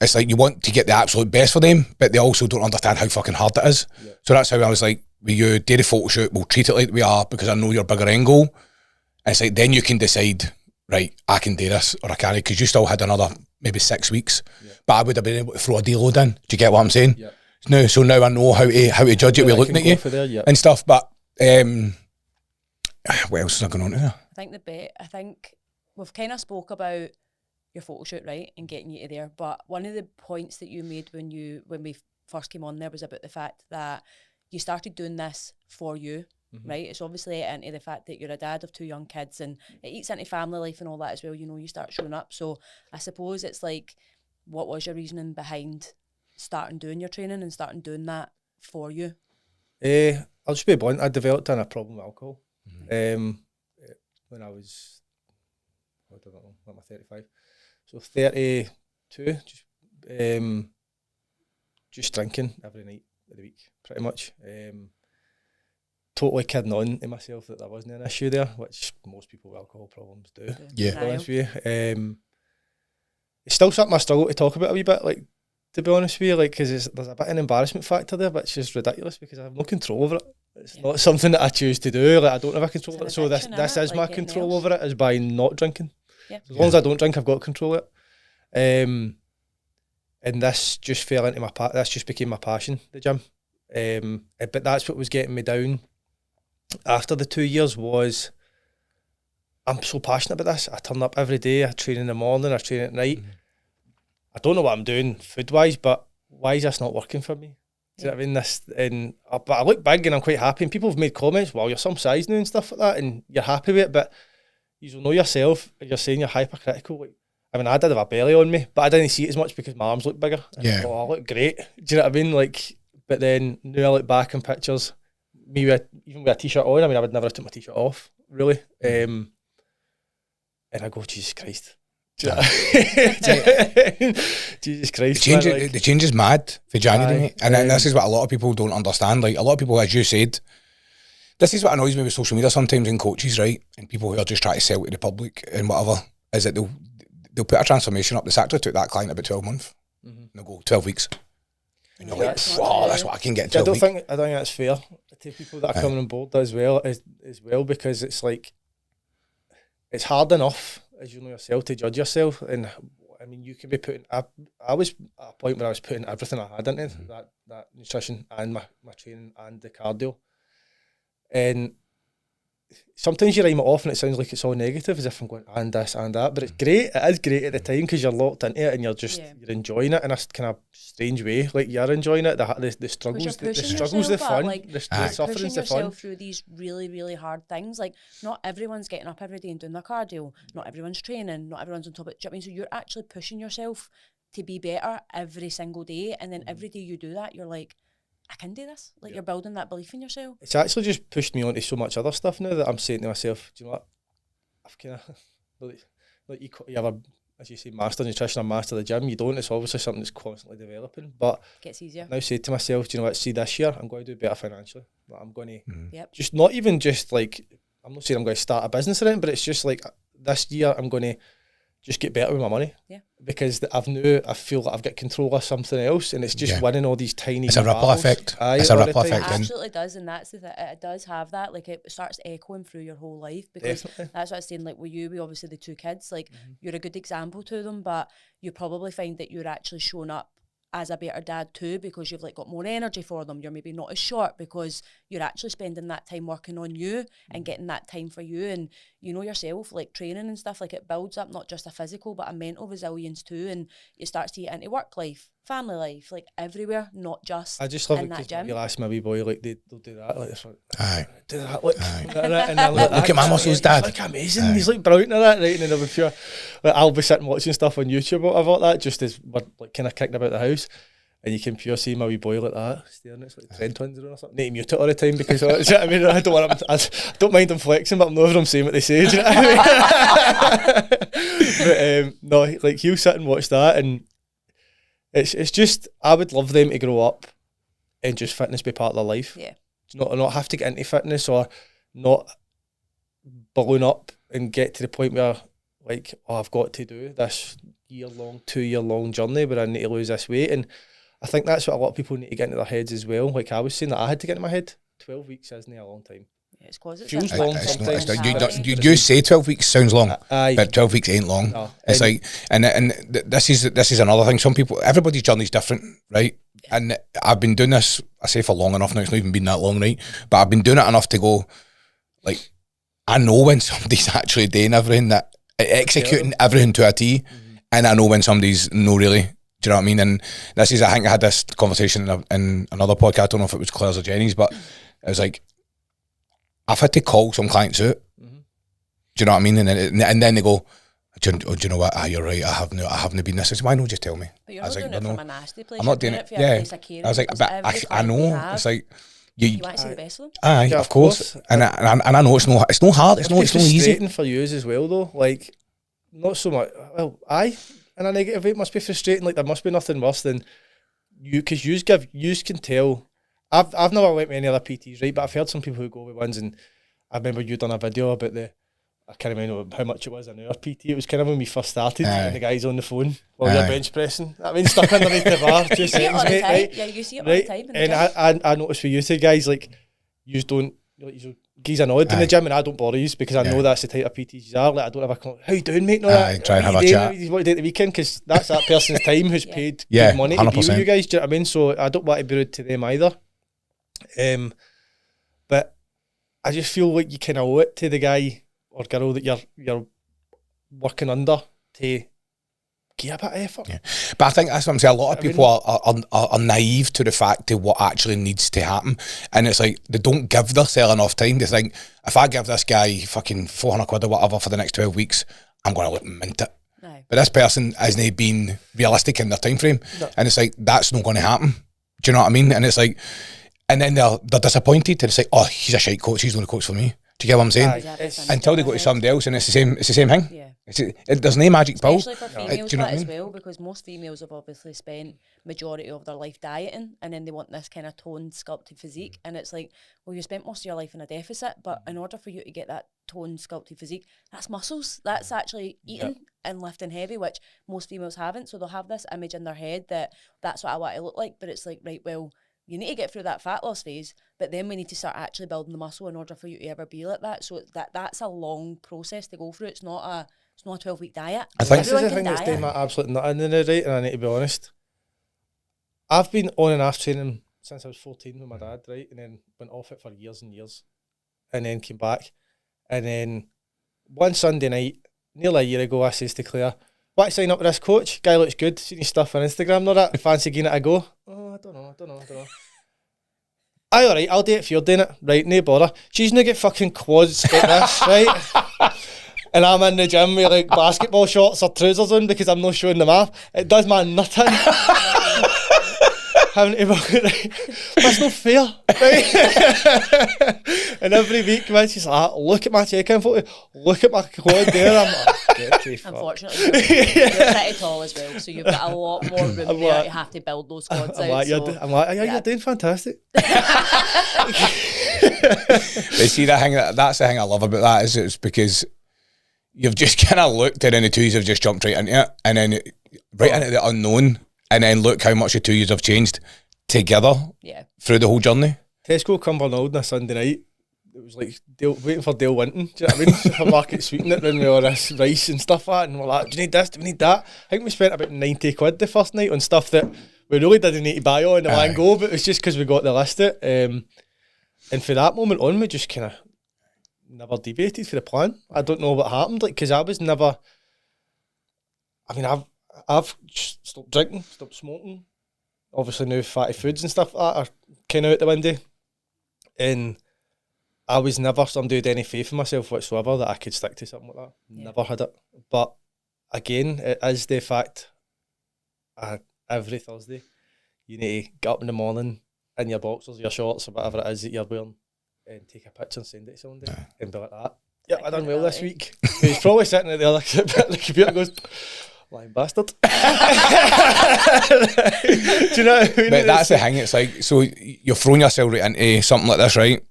it's like you want to get the absolute best for them, but they also don't understand how fucking hard it is. So that's how I was like, with you, do the photo shoot, we'll treat it like we are, because I know your bigger end goal. And it's like, then you can decide, right, I can do this or I can't, because you still had another maybe 6 weeks, but I would have been able to throw a deload in. Do you get what I'm saying? So now I know how to judge it. We're looking at you and stuff, but what else is I going on here? I think we've kind of spoke about your photo shoot, right, and getting you to there, but one of the points that you made when we first came on there was about the fact that you started doing this for you, right? It's obviously into the fact that you're a dad of 2 young kids, and it eats into family life and all that as well. You know, you start showing up. So I suppose it's like, what was your reasoning behind starting doing your training and starting doing that for you? I'll just be blunt. I developed a problem with alcohol when I was, I don't know, I'm 35. So 32, just drinking every night of the week, pretty much. Totally kidding on to myself that there wasn't an issue there, which most people with alcohol problems do. Yeah. To be honest with you. It's still something I struggle to talk about a wee bit, like, to be honest with you, like, because there's a bit of an embarrassment factor there, which is ridiculous, because I have no control over it. It's not something that I choose to do. Like, I don't have a control over it. So this is like my control over it, is by not drinking. As long as I don't drink, I've got control of it. And this just fell into this just became my passion, the gym. But that's what was getting me down after the 2 years was, I'm so passionate about this. I turn up every day, I train in the morning, I train at night. I don't know what I'm doing food-wise, but why is this not working for me? Do you know what I mean? But I look big and I'm quite happy, and people have made comments, well, you're some size now and stuff like that, and you're happy with it, but you know yourself, you're saying you're hypercritical. Like, I mean, I did have a belly on me, but I didn't see it as much because my arms look bigger. And I thought, I look great. Do you know what I mean? Like, but then now I look back in pictures, me even with a t-shirt on, I mean, I would never have took my t-shirt off, really. And I go, Jesus Christ. Jesus Christ. The change is mad for January, mate. And then this is what a lot of people don't understand. Like, a lot of people, as you said, this is what annoys me with social media sometimes in coaches, right? And people who are just trying to sell to the public and whatever, is that they'll put a transformation up. This actually took that client about 12 months. And they'll go 12 weeks. And you're like, wow, that's what I can get in 12 weeks. I don't think that's fair to people that are coming on board as well, because it's like, it's hard enough, as you know yourself, to judge yourself. And I mean, you can be putting, I was at a point where I was putting everything I had into that nutrition and my training and the cardio. And sometimes you rhyme it off and it sounds like it's all negative, as if I'm going and this and that, but it's great. It is great at the time because you're locked into it and you're just you're enjoying it in a kind of strange way. Like you're enjoying it, the struggles, the struggles, the fun, like, the suffering's the fun. Yourself through these really, really hard things. Like not everyone's getting up every day and doing their cardio. Not everyone's training. Not everyone's on top of it. Do you know what I mean? So you're actually pushing yourself to be better every single day, and then every day you do that, you're like, I can do this. Like you're building that belief in yourself. It's actually just pushed me on to so much other stuff now that I'm saying to myself, do you know what? I've kind of like you have a, as you say, master nutrition or master the gym. You don't. It's obviously something that's constantly developing. But it gets easier. Now say to myself, do you know what? See, this year I'm going to do better financially. Like, I'm going to just not even just like, I'm not saying I'm going to start a business or anything, but it's just like this year I'm going to just get better with my money. Yeah. Because I feel like I've got control of something else, and it's just winning all these tiny. It's a ripple effect. It's a ripple effect. It absolutely does, and that's the thing. It does have that. Like it starts echoing through your whole life because that's what I was saying. Like with you, we obviously the two kids. Like you're a good example to them, but you probably find that you're actually showing up as a better dad too because you've like got more energy for them. You're maybe not as short because you're actually spending that time working on you and getting that time for you, and you know yourself, like training and stuff, like it builds up not just a physical but a mental resilience too, and it starts to get into work life, family life, like everywhere, not just I just love in it that gym. You'll ask my wee boy, like they'll do that, like this, aye, do that, look, and look at my muscles, Dad. He's like amazing. He's like brilliant at that, right? And then I'll be sure, like, I'll be sitting watching stuff on YouTube or whatever like that, just as we're like kind of kicking about the house. And you can pure see my wee boy like that, staring. It's like Trent twins or something. Need to mute it all the time because you know what I mean. I don't want him. I don't mind them flexing, but I'm never them saying what they say. Do you know what I mean? But no, like he'll sit and watch that, and it's just I would love them to grow up and just fitness be part of their life. Yeah. Not have to get into fitness or not balloon up and get to the point where like, oh, I've got to do this 2-year-long journey where I need to lose this weight. And I think that's what a lot of people need to get into their heads as well. Like I was saying that I had to get in my head. 12 weeks isn't a long time. Yeah, it's cause it's feels long sometimes. You say 12 weeks sounds long, but 12 weeks ain't long. No. It's like, and this is another thing. Some people, everybody's journey is different, right? And I've been doing this, I say for long enough now, it's not even been that long, right? But I've been doing it enough to go, like, I know when somebody's actually doing everything, that executing everything to a T, and I know when somebody's no really. Do you know what I mean? And this is, I think I had this conversation in another podcast. I don't know if it was Claire's or Jenny's, but it was like, I've had to call some clients out. Do you know what I mean? And then they go, do you know what? You're right. I haven't been this. I said, why not just tell me? But you're not doing it from a nasty place. I'm not doing it. Yeah. I was like, but I know. It's like you want to see the best of them. Aye, yeah, of course. And I know it's no hard. It's no easy. Frustrating for you as well, though. Like, not so much. Well, in a negative way, it must be frustrating. Like there must be nothing worse than you, because you can tell. I've never went with any other PTs, right? But I've heard some people who go with ones, and I remember you done a video about I can't remember how much it was an hour PT. It was kind of when we first started, and the guy's on the phone while you're bench pressing. I mean, stuck underneath the bar, 2 seconds, mate, right? Yeah, you see it all the time. And I noticed for you two guys, like, you don't, he's annoyed in the gym, and I don't bother you because I know that's the type of PTs you are. Like, I don't have a how you doing, mate? No, try and have a chat. What you do at the weekend, because that's that person's time who's paid good money 100%. To be with you guys. Do you know what I mean? So I don't want to be rude to them either. But I just feel like you kind of owe it to the guy or girl that you're working under to give a bit of effort. Yeah. But I think that's what I'm saying. A lot of people are naive to the fact of what actually needs to happen, and it's like they don't give themselves enough time. They think, if I give this guy fucking 400 quid or whatever for the next 12 weeks, I'm going to look mint it. No. But this person hasn't been realistic in their time frame, and it's like that's not going to happen. Do you know what I mean? And it's like, and then they're disappointed, and it's like, oh, he's a shite coach. He's the only coach for me. Do you get what I'm saying? Until they go to somebody else, and it's the same thing. Yeah. There's no magic pill. Especially for females as well, because most females have obviously spent majority of their life dieting, and then they want this kind of toned, sculpted physique, and it's like, well, you spent most of your life in a deficit, but in order for you to get that toned, sculpted physique, that's muscles. That's actually eating and lifting heavy, which most females haven't. So they'll have this image in their head that that's what I want to look like, but it's like, right, well, you need to get through that fat loss phase, but then we need to start actually building the muscle in order for you to ever be like that. So that's a long process to go through. It's not a 12-week diet. I think this is the thing that's doing my absolute nut in the right, and I need to be honest. I've been on and off training since I was 14 with my dad, right, and then went off it for years and years, and then came back. And then one Sunday night, nearly a year ago, I says to Claire, "Want to sign up with this coach? Guy looks good. Seen his stuff on Instagram, not that. Fancy giving it a go?" "Oh, I don't know. Aye, alright, I'll do it if you're doing it. Right, no bother. She's gonna get fucking quads like this, right? And I'm in the gym with like basketball shorts or trousers on because I'm not showing them off. It does my nothing. Having to right? That's not fair, right? And every week, man, she's like, "Look at my check-in photo. Look at my quad there." I'm like, "Get to fuck." Unfortunately, you're pretty tall as well, so you've got a lot more room there like, to have to build those quads I'm out. like, you're doing fantastic. But see, that's the thing I love about that is it's because you've just kind of looked and then the two years have just jumped right into it and then right into the unknown and then look how much the 2 years have changed together through the whole journey. Tesco Cumbernauld on a Sunday night. It was like waiting for Dale Winton. Do you know what I mean? Supermarket sweeping it round with all this rice and stuff like that. And we're like, "Do you need this? Do we need that?" I think we spent about 90 quid the first night on stuff that we really didn't need to buy on the one go, but it was just because we got the list it. And for that moment on, we just kind of never deviated for the plan. I don't know what happened, like, because I was never. I mean, I've stopped drinking, stopped smoking. Obviously now fatty foods and stuff like that are kind of out the window. And I was never somebody who had any faith in myself whatsoever that I could stick to something like that. Yeah. Never had it. But again, it is the fact every Thursday you need to get up in the morning in your boxers, your shorts, or whatever it is that you're wearing, and take a picture and send it to somebody and be like that. "Yep, I done well this week." He's probably sitting at the other bit of the computer and goes, "Lying bastard." Do you know what I mean? But that's the thing, it's like, so you're throwing yourself right into something like this, right?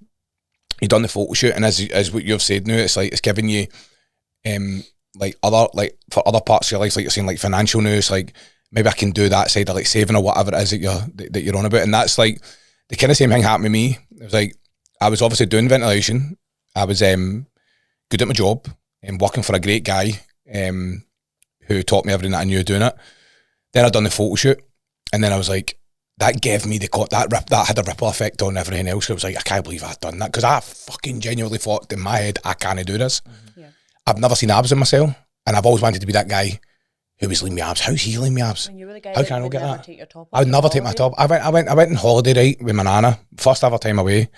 You've done the photo shoot, and as what you've said now, it's like it's giving you like other, like for other parts of your life, like you're saying, like financial now, it's like maybe I can do that side of like saving or whatever it is that you're on about. And that's like the kind of same thing happened to me. It was like I was obviously doing ventilation. I was good at my job and working for a great guy who taught me everything that I knew doing it. Then I'd done the photo shoot, and then I was like, that gave me that had a ripple effect on everything else. I was like, I can't believe I'd done that, because I fucking genuinely thought in my head, I can't do this. Yeah. I've never seen abs in myself, and I've always wanted to be that guy who was leaving me abs. How's he leaving me abs? When you were the guy How that can I not would get never that? take your top I would off never on take my holiday. top. I went on holiday, right, with my nana. First ever time away.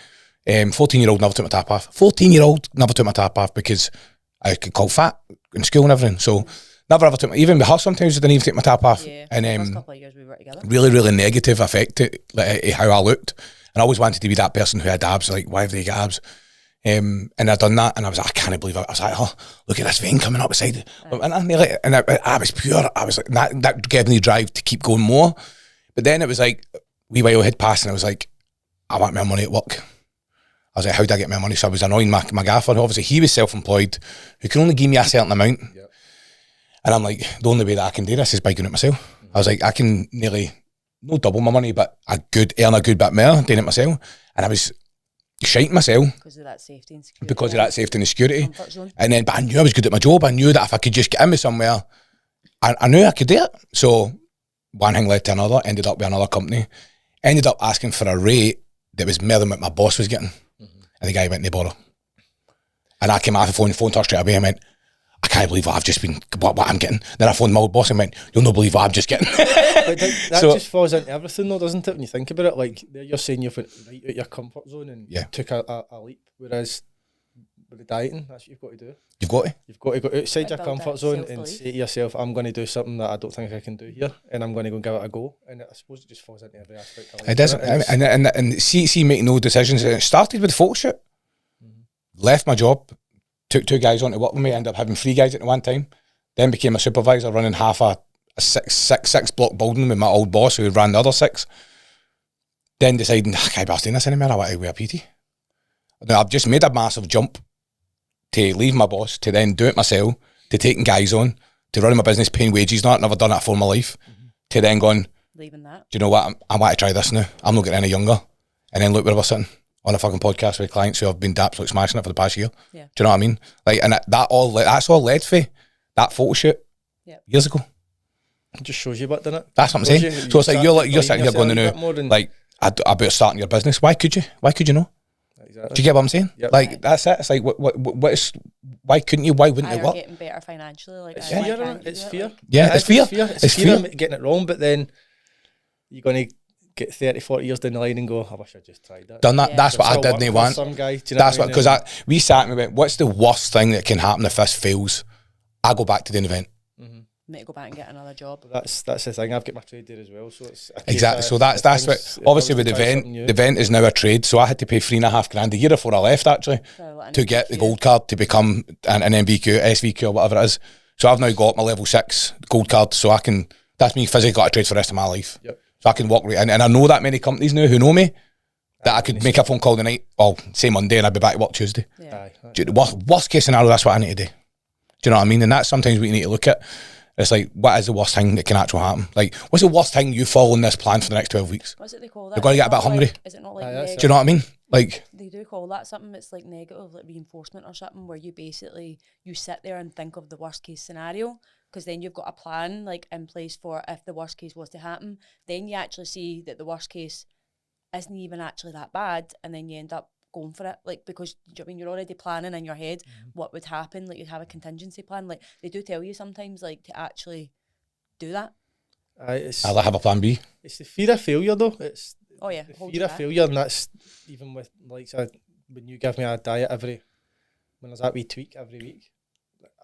14-year-old never took my top off. 14-year-old never took my top off because I could call fat in school and everything. So never ever took my, even with her sometimes I didn't even take my top off. Yeah, and the first couple of years we were together. really, really negative effect like how I looked. And I always wanted to be that person who had abs, like, why have they got abs? And I'd done that, and I was like, I can't believe it. I was like, oh, look at this vein coming up beside. And I was pure. I was like, that gave me the drive to keep going more. But then it was like, wee while had passed, and I was like, I want my money at work. I was like, how do I get my money? So I was annoying my gaffer. Obviously, he was self-employed, who can only give me a certain amount. Yep. And I'm like, the only way that I can do this is by doing it myself. Mm-hmm. I was like, I can nearly, no double my money, but earn a good bit more doing it myself. And I was shiting myself. Because of that safety and security. Because of that safety and security. But I knew I was good at my job. I knew that if I could just get in with somewhere, I knew I could do it. So one thing led to another, ended up with another company, ended up asking for a rate that was more than what my boss was getting. Mm-hmm. And the guy went, no bother. And I came out of the phone touched straight away and went, I can't believe what I've just been, what I'm getting. Then I phoned my old boss and went, you'll not believe what I'm just getting. But that just falls into everything though, doesn't it, when you think about it? Like, you're saying you've went right out your comfort zone and took a leap, whereas with the dieting, that's what you've got to do. You've got to. You've got to go outside your comfort zone and say to yourself, I'm going to do something that I don't think I can do here, and I'm going to go and give it a go. And I suppose it just falls into every aspect of life. It does. And see, make no decisions. It started with the photo shoot. Mm-hmm. Left my job, took 2 guys on to work with me, ended up having 3 guys at one time, then became a supervisor running half a six block building with my old boss who ran the other 6. Then deciding, I can't be doing this anymore, I want to wear a PT. Now, I've just made a massive jump to leave my boss, to then do it myself, to taking guys on, to running my business, paying wages, not never done that for my life, to then going, leaving that. Do you know what, I want to try this now, I'm not getting any younger. And then look where we're sitting, on a fucking podcast with clients who have been absolutely smashing it for the past year. Yeah. Do you know what I mean? Like, and that's all led for that photo shoot years ago. It just shows you what, doesn't it? That's what I'm saying. So it's like you're sitting here going to know, like, about starting your business. Why could you? exactly. Do you get what I'm saying? Yep. Like Right. that's it. It's like what is? Why couldn't you? Why wouldn't it You're work? getting better financially. Like, It's why fear, can't innit? you It's do it? fear. Like, Yeah, It it's is, fear. It's fear of getting it wrong, but then you're going to get 30, 40 years down the line and go, I wish I just tried that. Done that. Yeah. That's what I Still didn't work want. with some guy, do you know That's what what I mean? because we sat and we went, what's the worst thing that can happen if this fails? I go back to the event. make go back and get another job. That's the thing. I've got my trade there as well, so it's a case Exactly. of So that's if what things- if I obviously was with to the try event. something new- The event is now a trade, so I had to pay $3,500 a year before I left actually So, like, an to get the MBQ. gold card to become an MVQ, SVQ or whatever it is. So I've now got my level 6 gold card, so I can. That's me physically got a trade for the rest of my life. Yep. So I can walk right in, and I know that many companies now who know me that I could make a phone call tonight. Well, say Monday, and I'd be back to work Tuesday. Yeah. Aye, Worst case scenario, that's what I need to do. Do you know what I mean? And that's sometimes what you need to look at. It's like, what is the worst thing that can actually happen? Like, what's the worst thing you follow in this plan for the next 12 weeks? What's it they call that? You're gonna Is it get a bit not hungry. Like, is it not like Aye, that's neg- Do you know what I mean? Like, they do call that something? It's like negative, like reinforcement or something, where you basically you sit there and think of the worst case scenario, because then you've got a plan like in place for if the worst case was to happen. Then you actually see that the worst case isn't even actually that bad, and then you end up going for it, like, because do you know what I mean, you're already planning in your head what would happen. Like, you'd have a contingency plan. Like, they do tell you sometimes, like, to actually do that. it's I'll have a plan B. it's the fear of failure though. It's Oh yeah, the hold fear you of back. failure, and that's even with like when you give me a diet when there's that wee tweak every week.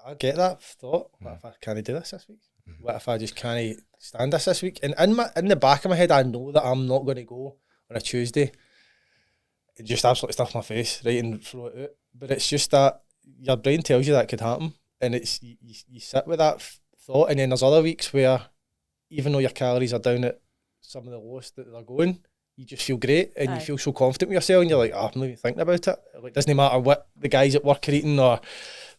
I get that thought. What if I can't do this week? What if I just can't stand this week? And in the back of my head, I know that I'm not going to go on a Tuesday and just absolutely stuff my face right and throw it out. But it's just that your brain tells you that could happen, and it's you sit with that thought, and then there's other weeks where even though your calories are down at some of the lowest that they're going, you just feel great and Aye. you feel so confident with yourself, and you're like, I'm not even thinking about it. Like, doesn't matter what the guys at work are eating or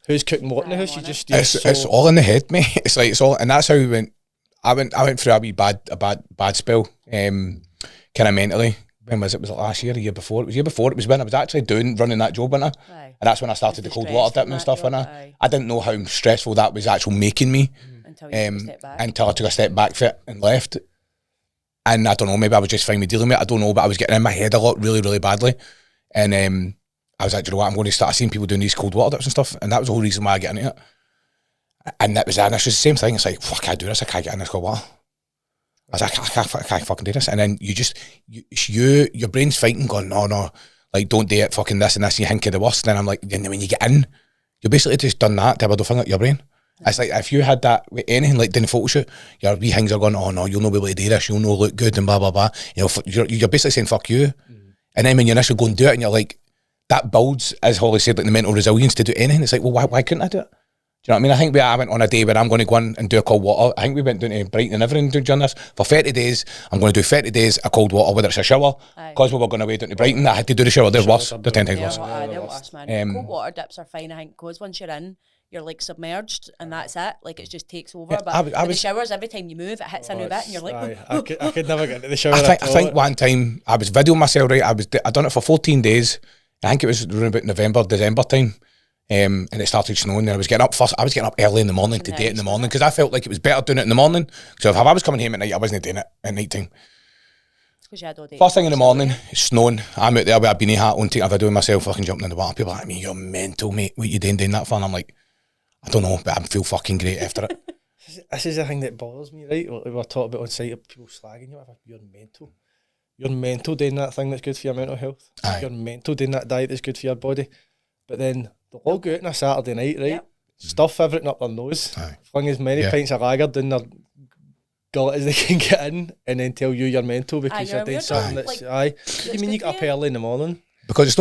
who's cooking what in the Aye, house. I'm You on just It's all in the head, mate. It's like it's all, and that's how we went. I went through a bad spell, kind of mentally. When was it? Was it last year? A year before? It was year before. It was when I was actually running that job, wasn't I? Aye. And that's when I started the The cold stress water from dipping and that stuff, job, wasn't I? aye. I didn't know how stressful that was actually making me. Until you took a step back. Until I took a step back for it and left. And I don't know, maybe I was just fine with dealing with it. I don't know, but I was getting in my head a lot, really, really badly. And I was like, you know what, I'm going to start seeing people doing these cold water dips and stuff. And that was the whole reason why I got into it. And that was it. And it's just the same thing. It's like, fuck, I can't do this. I can't get in this cold water. I was like, I can't fucking do this. And then your brain's fighting, going, no, like, don't do it, fucking this and this. And you think of the worst. And then I'm like, then when you get in, you're basically just done that to have a little thing at your brain. It's like if you had that with anything, like doing a photo shoot, your wee things are going, oh no, you'll not be able to do this, you'll not look good and blah blah blah. You know, you're basically saying fuck you. And then when you initially go and do it, and you're like, that builds, as Holly said, like the mental resilience to do anything. It's like, well, why couldn't I do it? Do you know what I mean? I think I went on a day where I'm going to go in and do a cold water. I think we went down to Brighton and everything doing this for 30 days. I'm going to do 30 days of cold water, whether it's a shower. Because we were going away down to Brighton, I had to do the shower. They're worse. They're 10 times They're worse. they're worse, man. Cold Um, water dips are fine, I think, because once you're in, you're like submerged and that's it. Like, it just takes over. Yeah, But I with the was- showers, every time you move, it hits a new bit, and you're like, aye, I could never get into the shower. I think one time I was videoing myself, right? I done it for 14 days. I think it was around about November, December time. And it started snowing, and I was getting up early in the morning to do it in the morning because I felt like it was better doing it in the morning. So if I was coming home at night, I wasn't doing it at night time. because you had all day. First thing in the morning, it's snowing. I'm out there with a beanie hat on, taking a video of myself fucking jumping in the water. People are like, me, you're mental, mate. What you doing that for? And I'm like, I don't know, but I feel fucking great after it. This is the thing that bothers me, right? We were talking about on site of people slagging you. You're mental. You're mental doing that thing that's good for your mental health. Aye. You're mental doing that diet that's good for your body. But then they'll all go out on a Saturday night, right? Yep. Stuff everything up their nose. Aye. Fling as many Yeah. pints of lager down their gullet as they can get in, and then tell you you're mental because you're you're doing weird, something like, that's aye. You mean you good get for up early in the morning? Because it's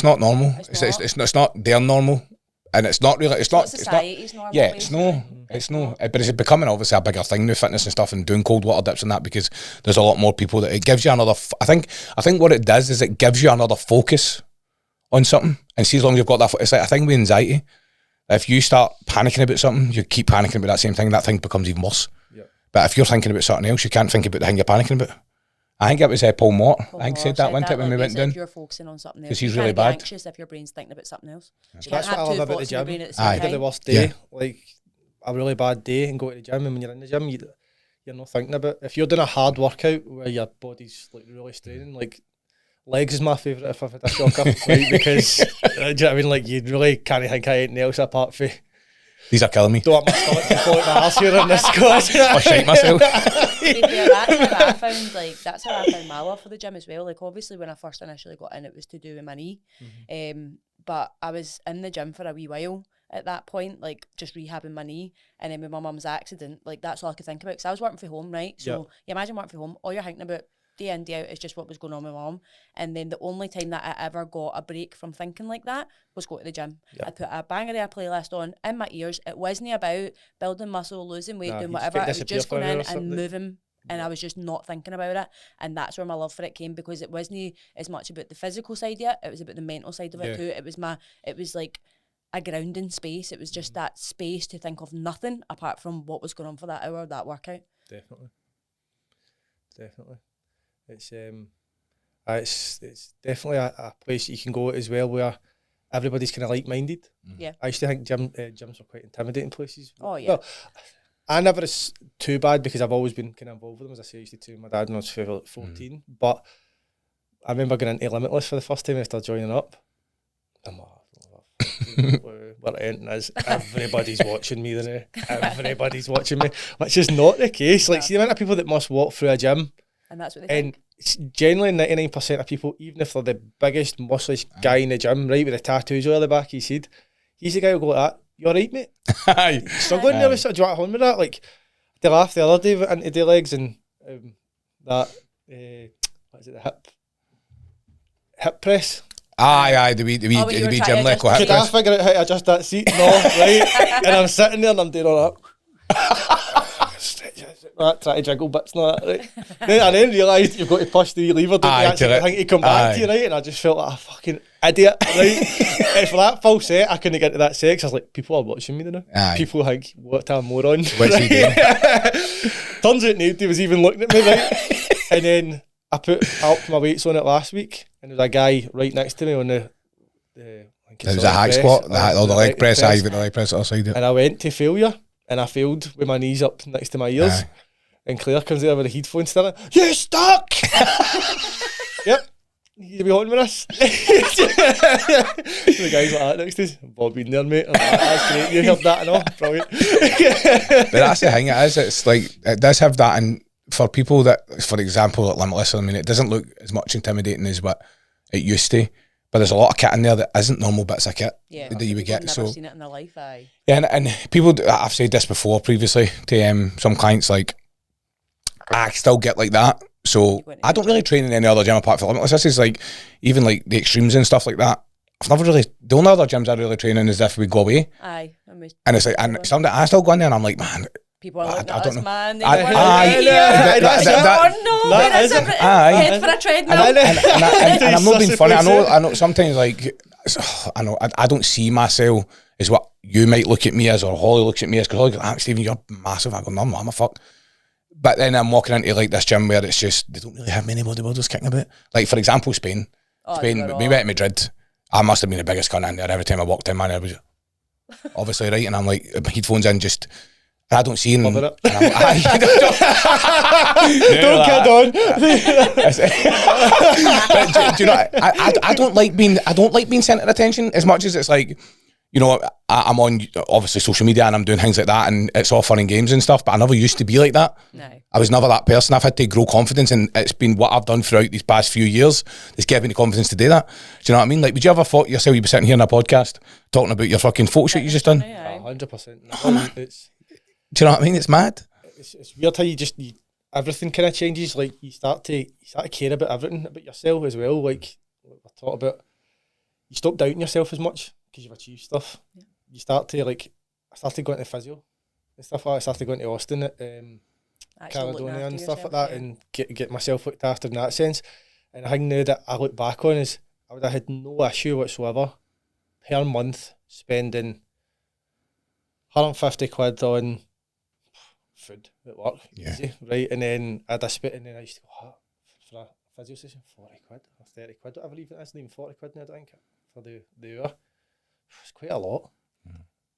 not normal. It's not their normal. And it's not really, it's not society's normal. yeah, it's no, but it's becoming obviously a bigger thing now, fitness and stuff, and doing cold water dips and that, because there's a lot more people that it gives you another. I think what it does is it gives you another focus on something, and see, as long as you've got that, it's like a thing with anxiety. If you start panicking about something, you keep panicking about that same thing. That thing becomes even worse. Yeah. But if you're thinking about something else, you can't think about the thing you're panicking about. I think it was Paul Mort. I think said that one time when we went down. If you're focusing on something else, 'Cause he's you really can't be bad. anxious if your brain's thinking about something else. You So can't that's what I have love two about the thoughts in your gym. brain at the Aye. same You get the time. worst day, like a really bad day, and go to the gym, and when you're in the gym, you're not thinking about. If you're doing a hard workout where your body's like really straining, like Legs is my favourite if I've had a shocker, right? Because do you know what I mean? Like you really can't think of anything else apart from. These are killing me. Don't want my stomach to float my arse here in this squad. I'll shite myself. That's how I found my love for the gym as well. Like obviously when I first initially got in, it was to do with my knee. But I was in the gym for a wee while at that point, like just rehabbing my knee, and then with my mum's accident, like that's all I could think about because I was working from home, right? So you imagine working from home, all you're thinking about day in, day out is just what was going on with mum. And then the only time that I ever got a break from thinking like that was go to the gym. I'd put a banger of a playlist on in my ears. It wasn't about building muscle, losing weight, doing whatever. It was just going in and moving. And I was just not thinking about it. And that's where my love for it came, because it wasn't as much about the physical side of it. It was about the mental side of it too. It was like a grounding space. It was just that space to think of nothing apart from what was going on for that hour, that workout. Definitely. It's definitely a place you can go as well where everybody's kind of like-minded. Yeah. I used to think gyms are quite intimidating places. Oh yeah. Well, I never is too bad because I've always been kind of involved with them. As I say, I used to train my dad when I was 14. But I remember going into Limitless for the first time and I started joining up. I'm like, we're entering this. Everybody's watching me, then everybody's watching me, which is not the case. Like, see the amount of people that must walk through a gym. And that's what they think. It's generally 99% of people, even if they're the biggest, muscliest guy in the gym, right, with the tattoos all the back of his head, he's the guy who'll go like that. You alright, mate? Struggling there with sort of, do you want to home with that? Like, they laughed the other day into the legs and that, what is it, the hip press? Aye, the wee gym leg or hip Could I press. figure out how to adjust that seat? No, right? And I'm sitting there and I'm doing all that. Try to jiggle bits and all that, right? And then realised you've got to push the lever, don't you? Actually think to come back to you, right? And I just felt like a fucking idiot, right? And for that full set, I couldn't get to that set because I was like, people are watching me now. People think, what a moron. What's he doing? Turns out nobody was even looking at me, right? And then I upped my weights on it last week, and there was a guy right next to me on the It was a hack squat, the leg press, you've got the leg press outside it. And I went to failure, and I failed with my knees up next to my ears. And Claire comes there with a headphone still. You stuck! Yep. You be on with us. The guy's like that next to us. Bob been there, mate. I'm like, that's great. You heard that and all. Brilliant. But that's the thing, it is. It's like, it does have that. And for people that, for example, at Limitless, I mean, it doesn't look as much intimidating as what it used to. But there's a lot of kit in there that isn't normal bits of kit that you would get. Never seen it in their life, Yeah, and people, I've said this before previously to some clients, like, I still get like that. So I don't really train in any other gym apart from Limitless. This is like, even like the extremes and stuff like that. I've never really, the only other gyms I really train in is if we go away. And it's like, and sometimes I still go in there and I'm like, man, people are looking I at don't us, know. man. They Head for a treadmill. And I'm not being funny. I know sometimes, like, I don't see myself as what you might look at me as, or Holly looks at me as, because Holly goes, ah, Stephen, you're massive. I go, no, I'm a fuck. But then I'm walking into like this gym where it's just, they don't really have many bodybuilders kicking about. Like, for example, Spain, we went to Madrid. I must have been the biggest cunt in there. Every time I walked in, man, I was obviously right, and I'm like, headphones in, just, and I don't see him. Don't kid on. But do you know? I don't like being centre of attention as much as it's like, you know, I'm on obviously social media and I'm doing things like that, and it's all fun and games and stuff. But I never used to be like that. No, I was never that person. I've had to grow confidence, and it's been what I've done throughout these past few years that's given me the confidence to do that. Do you know what I mean? Like, would you ever thought yourself you'd be sitting here in a podcast talking about your fucking photo shoot you just done? 100%. Do you know what I mean? It's mad. It's weird how everything kind of changes. Like, you start to care about everything about yourself as well. Like we talked about, you stop doubting yourself as much because you've achieved stuff. Yeah. You start to, like, I started going to physio and stuff like that. I started going to Austin at Caledonia and stuff like that, and get myself looked after in that sense. And the thing now that I look back on is I would have had no issue whatsoever per month spending 150 quid on food at work, easy, right? And then I'd have spit, and then I used to go, what? For a physio session, 40 quid or 30 quid, whatever, even that's not even 40 quid now, I think, for the hour. It's quite a lot.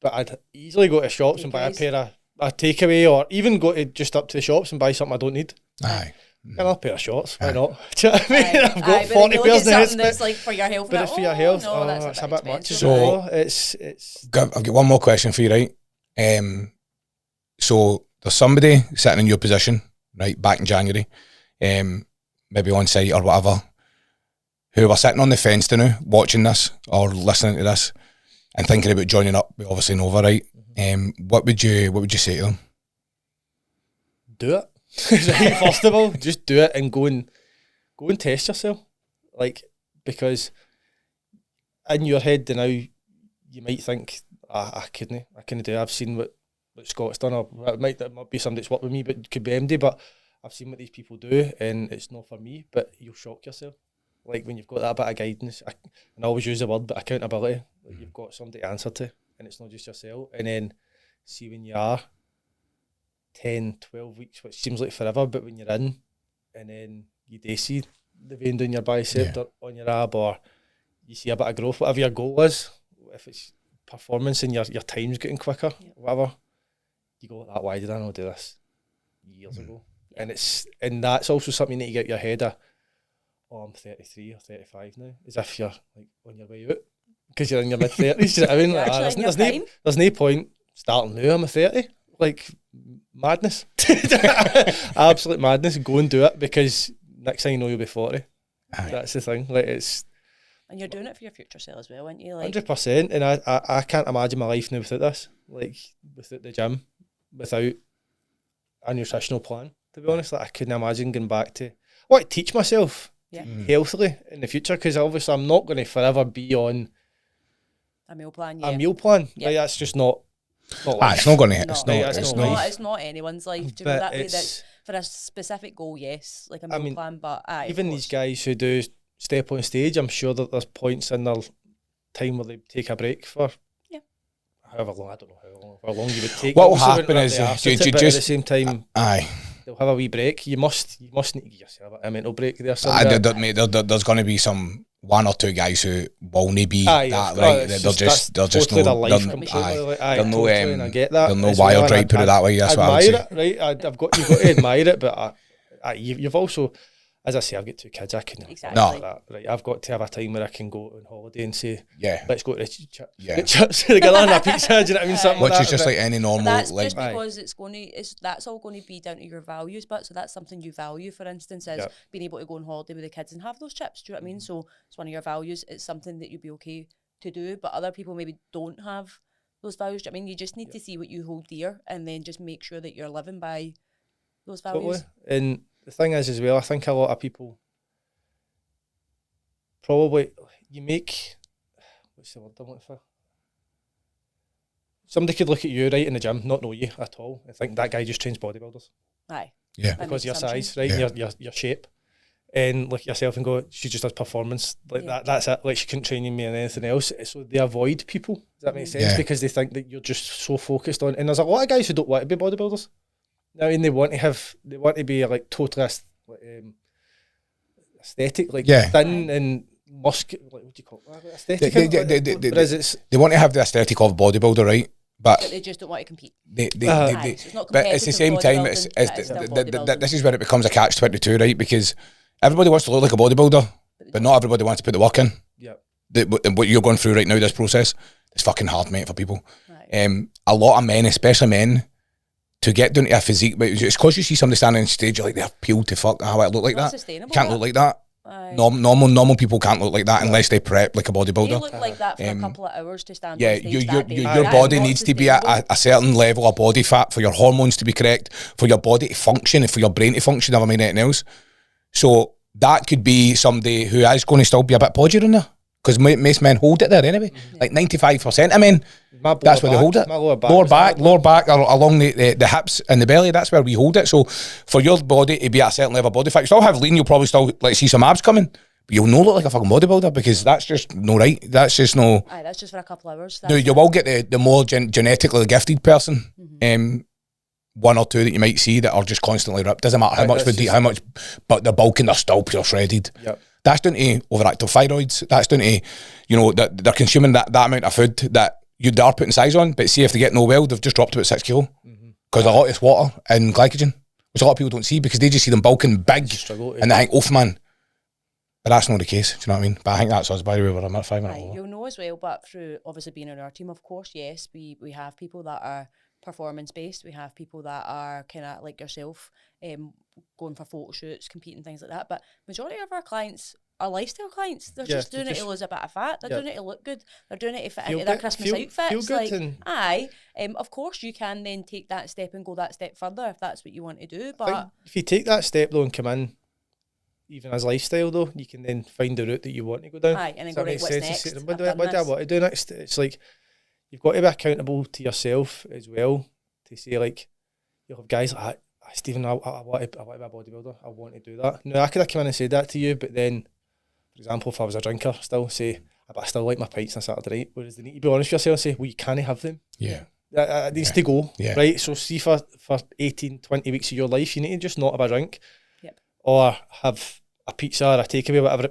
But I'd easily go to shops and buy a pair of a takeaway, or even go to just up to the shops and buy something I don't need. Aye. Another pair of shorts, why not? Do you know what I mean? I've got but 40 then you pairs look at now. something that's like for your health. But and it's like, for your health. No, that's it's a bit much. expensive. So- It's I've got one more question for you, right? So there's somebody sitting in your position, right, back in January, maybe on site or whatever, who are sitting on the fence to now, watching this or listening to this and thinking about joining up with obviously Nova, right? What would you say to them? do it. Right, first of all, just do it and go and test yourself. Like, because in your head now you might think, I couldn't do it. I've seen what Scott's done, or it might be somebody that's worked with me, but it could be MD, but I've seen what these people do and it's not for me. But you'll shock yourself. Like when you've got that bit of guidance, and I always use the word, but accountability. Like you've got somebody to answer to, and it's not just yourself. And then see when you are 10, 12 weeks, which seems like forever, but when you're in, and then you do see the vein down your bicep or on your ab, or you see a bit of growth, whatever your goal is, if it's performance and your time's getting quicker, whatever, you go, why did I not do this years ago? And that's also something you need to get your head of, I'm 33 or 35 now, as if you're like on your way out, because you're in your mid-30s, you know what I mean? Like, there's no point starting now, I'm a 30, like, madness. Absolute madness. Go and do it, because next thing you know you'll be 40. Aye. That's the thing. Like, it's, and you're doing it for your future self as well, aren't you? Like 100%. And I can't imagine my life now without this. Like, without the gym, without a nutritional plan, to be honest. Like, I couldn't imagine going back to, I want to teach myself healthily in the future, because obviously I'm not going to forever be on a meal plan. Like, that's just not life. It's not going to hit. It's not anyone's life. Do you know that way? That's for a specific goal, yes, like a meal plan. But even these guys who do step on stage, I'm sure that there's points in their time where they take a break for however long. I don't know how long you would take. What will happen is you just at the same time. They'll have a wee break. You must need to give yourself a mental break there. There's going to be some one or two guys who won't be that right. They're just no wired right. Put it that way. That's what I would say. Right, you've got to admire it, but you've also, as I say, I've got 2 kids. I couldn't like that. Right, I've got to have a time where I can go on holiday and say, let's go to the chips together and a pizza. Do you know what I mean? Something which like is just like any normal. That's just because that's all going to be down to your values. But so that's something you value. For instance, is being able to go on holiday with the kids and have those chips. Do you know what I mean? So it's one of your values. It's something that you'd be okay to do, but other people maybe don't have those values. Do you know what I mean? You just need to see what you hold dear, and then just make sure that you're living by those values. Totally. And the thing is as well, I think a lot of people probably, you make, what's the word I'm looking for? Somebody could look at you right in the gym, not know you at all, and think that guy just trains bodybuilders. Aye. Yeah. Because of your size, right? Yeah. Your shape. And look at yourself and go, she just does performance. Like that's it. Like, she couldn't train me in anything else. So they avoid people. Does that make sense? Because they think that you're just so focused on, and there's a lot of guys who don't want to be bodybuilders. I mean, they want to be like totally aesthetic, like thin and muscular. Like, what do you call it? Aesthetic. They want to have the aesthetic of bodybuilder, right? But they just don't want to compete. But it's the same time. This is where it becomes a catch-22, right? Because everybody wants to look like a bodybuilder, but not everybody wants to put the work in. Yeah. What you're going through right now, this process, it's fucking hard, mate, for people. Right. A lot of men, especially men, to get down to a physique, but it's because you see somebody standing on stage, you're like, they're peeled to fuck. How I look like that? You can't look like that. Normal people can't look like that unless they prep like a bodybuilder. You look like that for a couple of hours to stand on stage that day. Your body needs to be at a certain level of body fat for your hormones to be correct, for your body to function, and for your brain to function, never mind anything else. So that could be somebody who is going to still be a bit podgier in there, because most men hold it there anyway. Like 95% of men, that's where they hold it. Lower back along the hips and the belly, that's where we hold it. So for your body to be at a certain level of body fat, you still have lean, you'll probably still like see some abs coming, but you'll not look like a fucking bodybuilder, because that's just no right. That's just no. Aye, that's just for a couple of hours. No, you will get the more genetically gifted person, one or two that you might see that are just constantly ripped. Doesn't matter how much food they eat, how much, but they're bulking, they're still pure shredded. Yep. That's down to overactive thyroids. That's down to, that they're consuming that amount of food that they are putting size on, but see if they get no well, they've just dropped about 6 kilo. Because a lot is water and glycogen. which a lot of people don't see because they just see them bulking big Struggle. and they think, "Oof, man." But that's not the case. Do you know what I mean? But I think that's us, by the way, we're at 5 minutes Aye, over. you'll know as well, but through obviously being on our team, of course, yes, we have people that are performance based. We have people that are kind of like yourself, going for photo shoots, competing, things like that. But majority of our clients are lifestyle clients. They're just doing it to lose a bit of fat. They're doing it to look good. They're doing it to fit into their Christmas outfits. Of course, you can then take that step and go that step further if that's what you want to do. But if you take that step though and come in, even as lifestyle though, you can then find the route that you want to go down. Aye, and then go, right, what's next? What do I want to do next? It's like, you've got to be accountable to yourself as well, to say like, you'll have guys like, Stephen, I want to be a bodybuilder, I want to do that. Now, I could have come in and said that to you, but then, for example, if I was a drinker, still say, but I still like my pints on Saturday night, whereas they need to be honest with yourself and say, well, you can't have them. Yeah. It needs to go, right? So see, for 18, 20 weeks of your life, you need to just not have a drink, or have a pizza or a takeaway, whatever.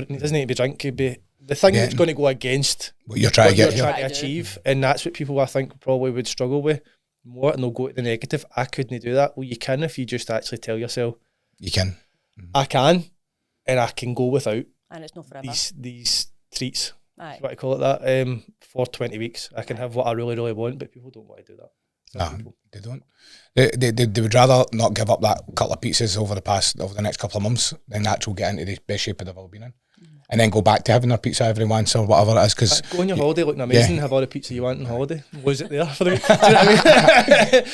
It doesn't need to be drink. It could be the thing that's going to go against what you're trying to achieve, and that's what people I think probably would struggle with more, and they'll go to the negative. I couldn't do that. Well, you can if you just actually tell yourself you can. I can, and I can go without. And it's not forever. These treats, what I call it that, for 20 weeks. I can have what I really, really want, but people don't want to do that. No, they don't. They would rather not give up that couple of pizzas over the next couple of months than actually get into the best shape they've ever been in, and then go back to having their pizza every once or whatever it is. Because go on your holiday looking amazing, have all the pizza you want on holiday. Was it there for the week? Do you know what I mean?